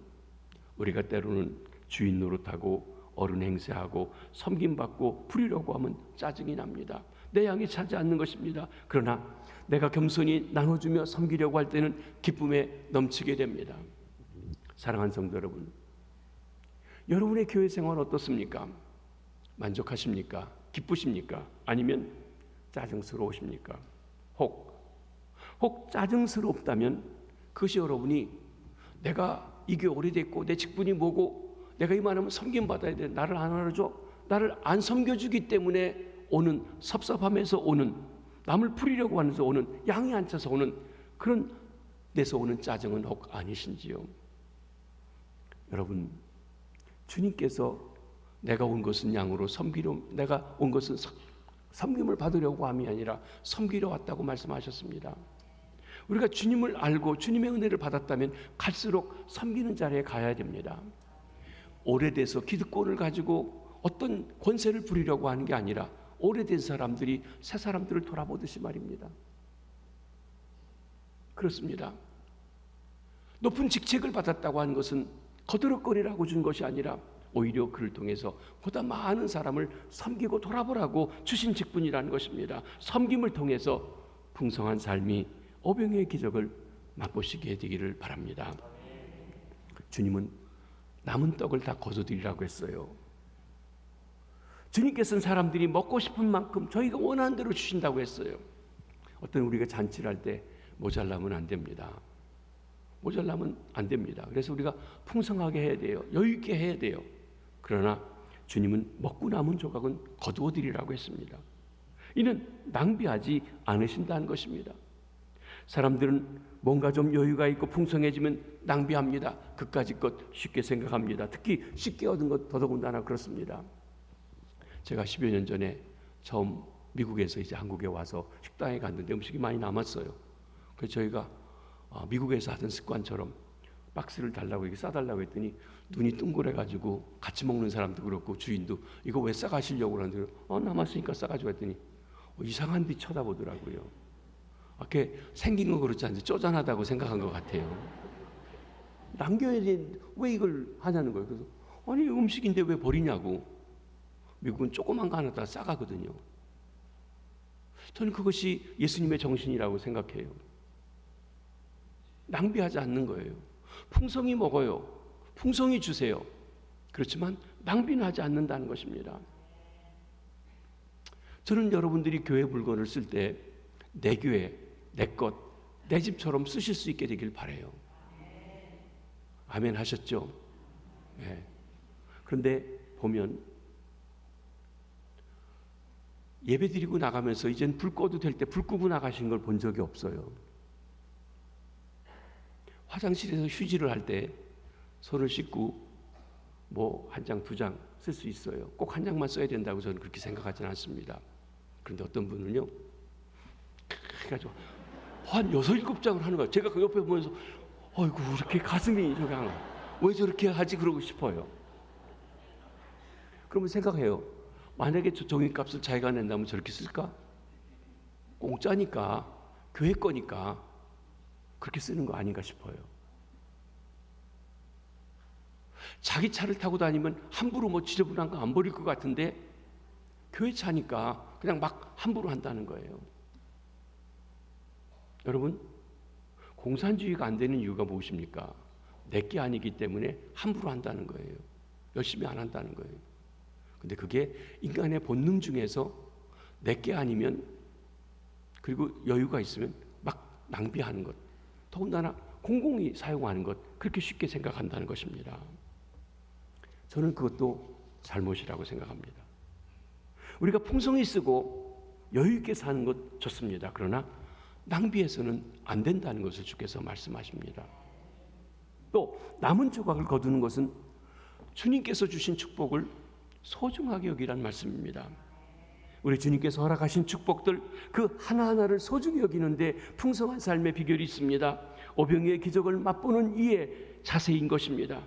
우리가 때로는 주인 노릇하고 어른 행세하고 섬김받고 부리려고 하면 짜증이 납니다. 내 양이 차지 않는 것입니다. 그러나 내가 겸손히 나눠주며 섬기려고 할 때는 기쁨에 넘치게 됩니다. 사랑하는 성도 여러분, 여러분의 교회 생활 어떻습니까? 만족하십니까? 기쁘십니까? 아니면 짜증스러우십니까? 혹 짜증스럽다면 그것이 여러분이 내가 이게 오래됐고 내 직분이 뭐고 내가 이만하면 섬김받아야 돼, 나를 안 알아줘, 나를 안 섬겨주기 때문에 오는 섭섭함에서 오는, 남을 부리려고 하면서 오는, 양이 안 차서 오는 그런 데서 오는 짜증은 혹 아니신지요? 여러분, 주님께서 내가 온 것은 양으로 섬기려, 내가 온 것은 섬김을 받으려고 함이 아니라 섬기려 왔다고 말씀하셨습니다. 우리가 주님을 알고 주님의 은혜를 받았다면 갈수록 섬기는 자리에 가야 됩니다. 오래돼서 기득권을 가지고 어떤 권세를 부리려고 하는 게 아니라 오래된 사람들이 새 사람들을 돌아보듯이 말입니다. 그렇습니다. 높은 직책을 받았다고 하는 것은 거드럭거리라고 준 것이 아니라 오히려 그를 통해서 보다 많은 사람을 섬기고 돌아보라고 주신 직분이라는 것입니다. 섬김을 통해서 풍성한 삶이 오병이의 기적을 맛보시게 되기를 바랍니다. 주님은 남은 떡을 다 거둬들이라고 했어요. 주님께서는 사람들이 먹고 싶은 만큼 저희가 원하는 대로 주신다고 했어요. 어떤 우리가 잔치를 할 때 모자라면 안 됩니다. 모자라면 안 됩니다. 그래서 우리가 풍성하게 해야 돼요. 여유 있게 해야 돼요. 그러나 주님은 먹고 남은 조각은 거두어 드리라고 했습니다. 이는 낭비하지 않으신다는 것입니다. 사람들은 뭔가 좀 여유가 있고 풍성해지면 낭비합니다. 그까짓 것 쉽게 생각합니다. 특히 쉽게 얻은 것 더더군다나 그렇습니다. 제가 10여 년 전에 처음 미국에서 이제 한국에 와서 식당에 갔는데 음식이 많이 남았어요. 그래서 저희가 미국에서 하던 습관처럼 박스를 달라고 이렇게 싸달라고 했더니 눈이 둥그래가지고 같이 먹는 사람도 그렇고 주인도 이거 왜 싸가시려고 그러는데 남았으니까 싸가지고 했더니 이상한 듯 쳐다보더라고요. 이렇게 생긴 건 그렇지 않은데 쪼잔하다고 생각한 것 같아요. 남겨야지 왜 이걸 하냐는 거예요. 그래서 아니 음식인데 왜 버리냐고. 미국은 조그만 거 하나 다 싸가거든요. 저는 그것이 예수님의 정신이라고 생각해요. 낭비하지 않는 거예요. 풍성히 먹어요. 풍성히 주세요. 그렇지만 낭비는 하지 않는다는 것입니다. 저는 여러분들이 교회 물건을 쓸 때 내 교회, 내 것, 내 집처럼 쓰실 수 있게 되길 바라요. 아멘 하셨죠? 네. 그런데 보면 예배 드리고 나가면서 이젠 불 꺼도 될 때 불 끄고 나가신 걸 본 적이 없어요. 화장실에서 휴지를 할 때 손을 씻고 뭐 한 장, 두 장 쓸 수 있어요. 꼭 한 장만 써야 된다고 저는 그렇게 생각하지는 않습니다. 그런데 어떤 분은요, 그래가지고 한 6, 7장을 하는 거예요. 제가 그 옆에 보면서 어이구 이렇게 가슴이 저기 왜 저렇게 하지 그러고 싶어요. 그러면 생각해요. 만약에 저 종이값을 자기가 낸다면 저렇게 쓸까? 공짜니까, 교회 거니까 그렇게 쓰는 거 아닌가 싶어요. 자기 차를 타고 다니면 함부로 뭐 지저분한 거 안 버릴 것 같은데 교회 차니까 그냥 막 함부로 한다는 거예요. 여러분, 공산주의가 안 되는 이유가 무엇입니까? 내게 아니기 때문에 함부로 한다는 거예요. 열심히 안 한다는 거예요. 근데 그게 인간의 본능 중에서 내게 아니면, 그리고 여유가 있으면 막 낭비하는 것, 더군다나 공공이 사용하는 것, 그렇게 쉽게 생각한다는 것입니다. 저는 그것도 잘못이라고 생각합니다. 우리가 풍성히 쓰고 여유 있게 사는 것 좋습니다. 그러나 낭비해서는 안 된다는 것을 주께서 말씀하십니다. 또 남은 조각을 거두는 것은 주님께서 주신 축복을 소중하게 여기란 말씀입니다. 우리 주님께서 허락하신 축복들 그 하나하나를 소중히 여기는데 풍성한 삶의 비결이 있습니다. 오병이의 기적을 맛보는 이의 자세인 것입니다.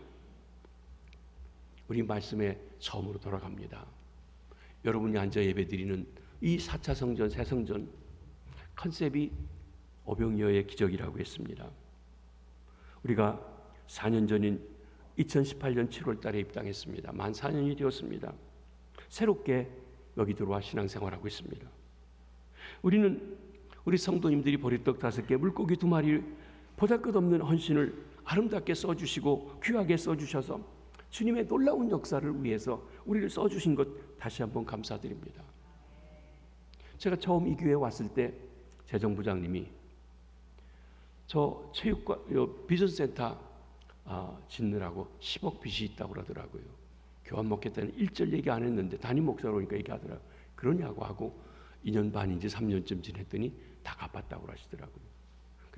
우리 말씀에 처음으로 돌아갑니다. 여러분이 앉아 예배드리는 이 4차 성전, 새 성전 컨셉이 오병이어의 기적이라고 했습니다. 우리가 4년 전인 2018년 7월 달에 입당했습니다. 만 4년이 되었습니다. 새롭게 여기 들어와 신앙생활하고 있습니다. 우리는 우리 성도님들이 보리떡 5개, 물고기 2마리 보잘것없는 헌신을 아름답게 써주시고 귀하게 써주셔서 주님의 놀라운 역사를 위해서 우리를 써주신 것 다시 한번 감사드립니다. 제가 처음 이 교회에 왔을 때 재정부장님이 저 체육관 비전센터 짓느라고 10억 빚이 있다고 그러더라고요. 교환 먹겠다는 1절 얘기 안 했는데 담임 목사로 오니까 얘기하더라고요. 그러냐고 하고 2년 반인지 3년쯤 지냈더니 다 갚았다고 하시더라고요.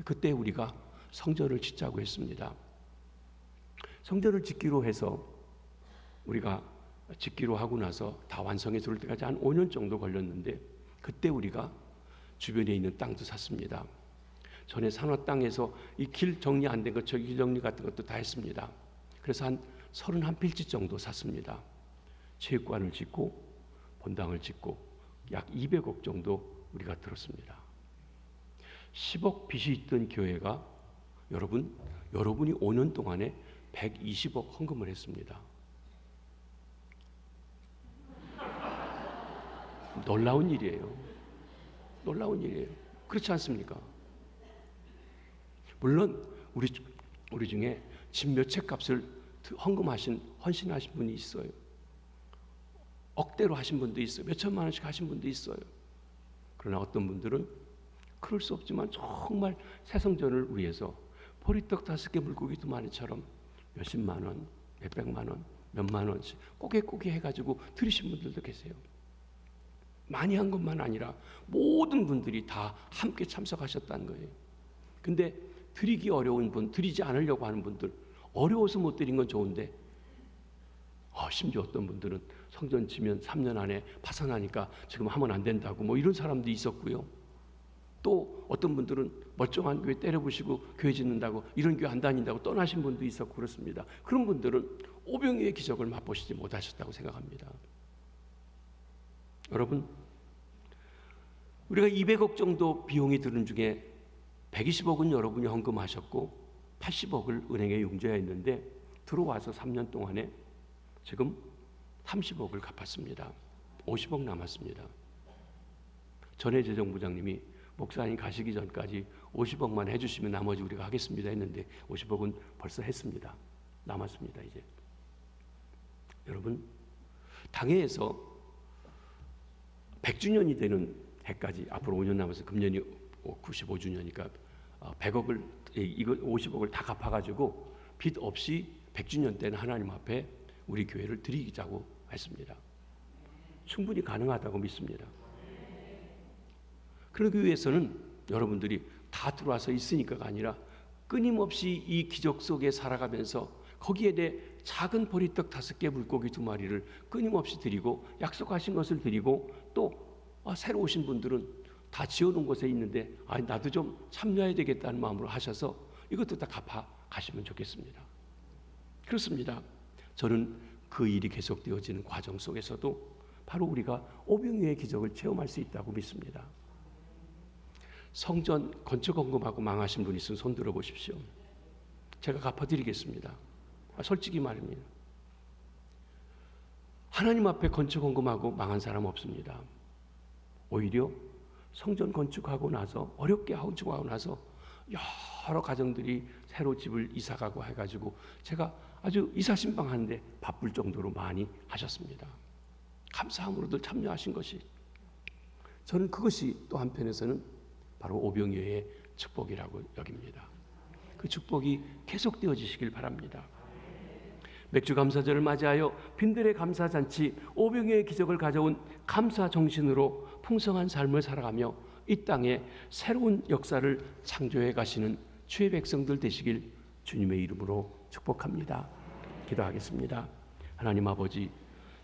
그때 우리가 성전을 짓자고 했습니다. 성전을 짓기로 해서 우리가 짓기로 하고 나서 다 완성해 줄 때까지 한 5년 정도 걸렸는데, 그때 우리가 주변에 있는 땅도 샀습니다. 전에 산화 땅에서 이 길 정리 안 된 것, 길 정리 같은 것도 다 했습니다. 그래서 한 31필지 정도 샀습니다. 체육관을 짓고 본당을 짓고 약 200억 정도 우리가 들었습니다. 10억 빚이 있던 교회가 여러분이 5년 동안에 120억 헌금을 했습니다. 놀라운 일이에요. 놀라운 일이에요. 그렇지 않습니까? 물론 우리 중에 집 몇 채 값을 헌신하신 분이 있어요. 억대로 하신 분도 있어요. 몇 천만 원씩 하신 분도 있어요. 그러나 어떤 분들은 그럴 수 없지만 정말 새 성전을 위해서 보리떡 5개 물고기 2마리처럼 몇십만 원, 몇백만 원, 몇만 원씩 꼬개꼬개 해가지고 드리신 분들도 계세요. 많이 한 것만 아니라 모든 분들이 다 함께 참석하셨다는 거예요. 근데 드리기 어려운 분, 드리지 않으려고 하는 분들, 어려워서 못 드린 건 좋은데 심지어 어떤 분들은 성전 지면 3년 안에 파산하니까 지금 하면 안 된다고 뭐 이런 사람도 있었고요. 또 어떤 분들은 멀쩡한 교회 때려부시고 교회 짓는다고, 이런 교회 안 다닌다고 떠나신 분도 있었고 그렇습니다. 그런 분들은 오병이의 기적을 맛보시지 못하셨다고 생각합니다. 여러분, 우리가 200억 정도 비용이 드는 중에 120억은 여러분이 헌금하셨고 80억을 은행에 융자했는데 들어와서 3년 동안에 지금 30억을 갚았습니다. 50억 남았습니다. 전혜재정 부장님이 목사님 가시기 전까지 50억만 해주시면 나머지 우리가 하겠습니다 했는데 50억은 벌써 했습니다. 남았습니다. 이제 여러분, 당회에서 100주년이 되는 해까지 앞으로 5년 남아서 금년이 95주년이니까 100억을 이거 50억을 다 갚아가지고 빚 없이 100주년 때는 하나님 앞에 우리 교회를 드리자고 했습니다. 충분히 가능하다고 믿습니다. 그러기 위해서는 여러분들이 다 들어와서 있으니까가 아니라 끊임없이 이 기적 속에 살아가면서 거기에 대해 작은 보리떡 5개 물고기 2마리를 끊임없이 드리고 약속하신 것을 드리고 또 새로 오신 분들은 다 지어놓은 곳에 있는데 나도 좀 참여해야 되겠다는 마음으로 하셔서 이것도 다 갚아 가시면 좋겠습니다. 그렇습니다. 저는 그 일이 계속되어지는 과정 속에서도 바로 우리가 오병이어의 기적을 체험할 수 있다고 믿습니다. 성전 건축 헌금하고 망하신 분 있으면 손 들어 보십시오. 제가 갚아드리겠습니다. 솔직히 말입니다. 하나님 앞에 건축 헌금하고 망한 사람 없습니다. 오히려 성전 건축하고 나서 어렵게 건축하고 나서 여러 가정들이 새로 집을 이사가고 해가지고 제가 아주 이사신방 하는데 바쁠 정도로 많이 하셨습니다. 감사함으로들 참여하신 것이, 저는 그것이 또 한편에서는 바로 오병이어의 축복이라고 여깁니다. 그 축복이 계속되어지시길 바랍니다. 맥주 감사절을 맞이하여 빈들의 감사잔치, 오병이어의 기적을 가져온 감사 정신으로 풍성한 삶을 살아가며 이 땅에 새로운 역사를 창조해 가시는 주의 백성들 되시길 주님의 이름으로 축복합니다. 기도하겠습니다. 하나님 아버지,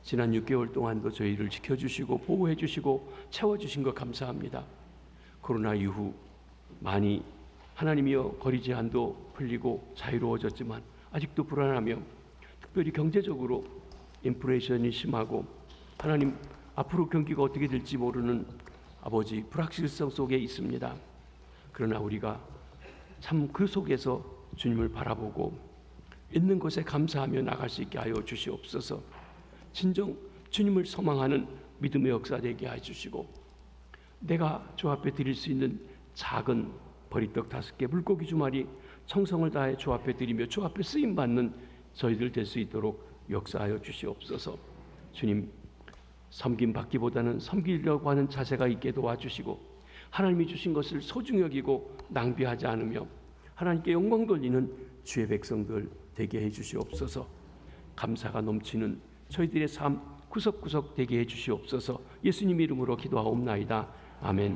지난 6개월 동안도 저희를 지켜주시고 보호해 주시고 채워주신 것 감사합니다. 코로나 이후 많이 하나님이여 거리 제한도 풀리고 자유로워졌지만 아직도 불안하며 특별히 경제적으로 인플레이션이 심하고 하나님 앞으로 경기가 어떻게 될지 모르는 아버지 불확실성 속에 있습니다. 그러나 우리가 참 그 속에서 주님을 바라보고 있는 것에 감사하며 나갈 수 있게 하여 주시옵소서. 진정 주님을 소망하는 믿음의 역사 되게 해주시고 내가 주 앞에 드릴 수 있는 작은 보리떡 5개 물고기 2마리 청성을 다해 주 앞에 드리며 주 앞에 쓰임받는 저희들 될 수 있도록 역사하여 주시옵소서. 주님, 섬김 받기보다는 섬기려고 하는 자세가 있게 도와주시고 하나님이 주신 것을 소중히 여기고 낭비하지 않으며 하나님께 영광 돌리는 주의 백성들 되게 해 주시옵소서. 감사가 넘치는 저희들의 삶 구석구석 되게 해 주시옵소서. 예수님 이름으로 기도하옵나이다. 아멘.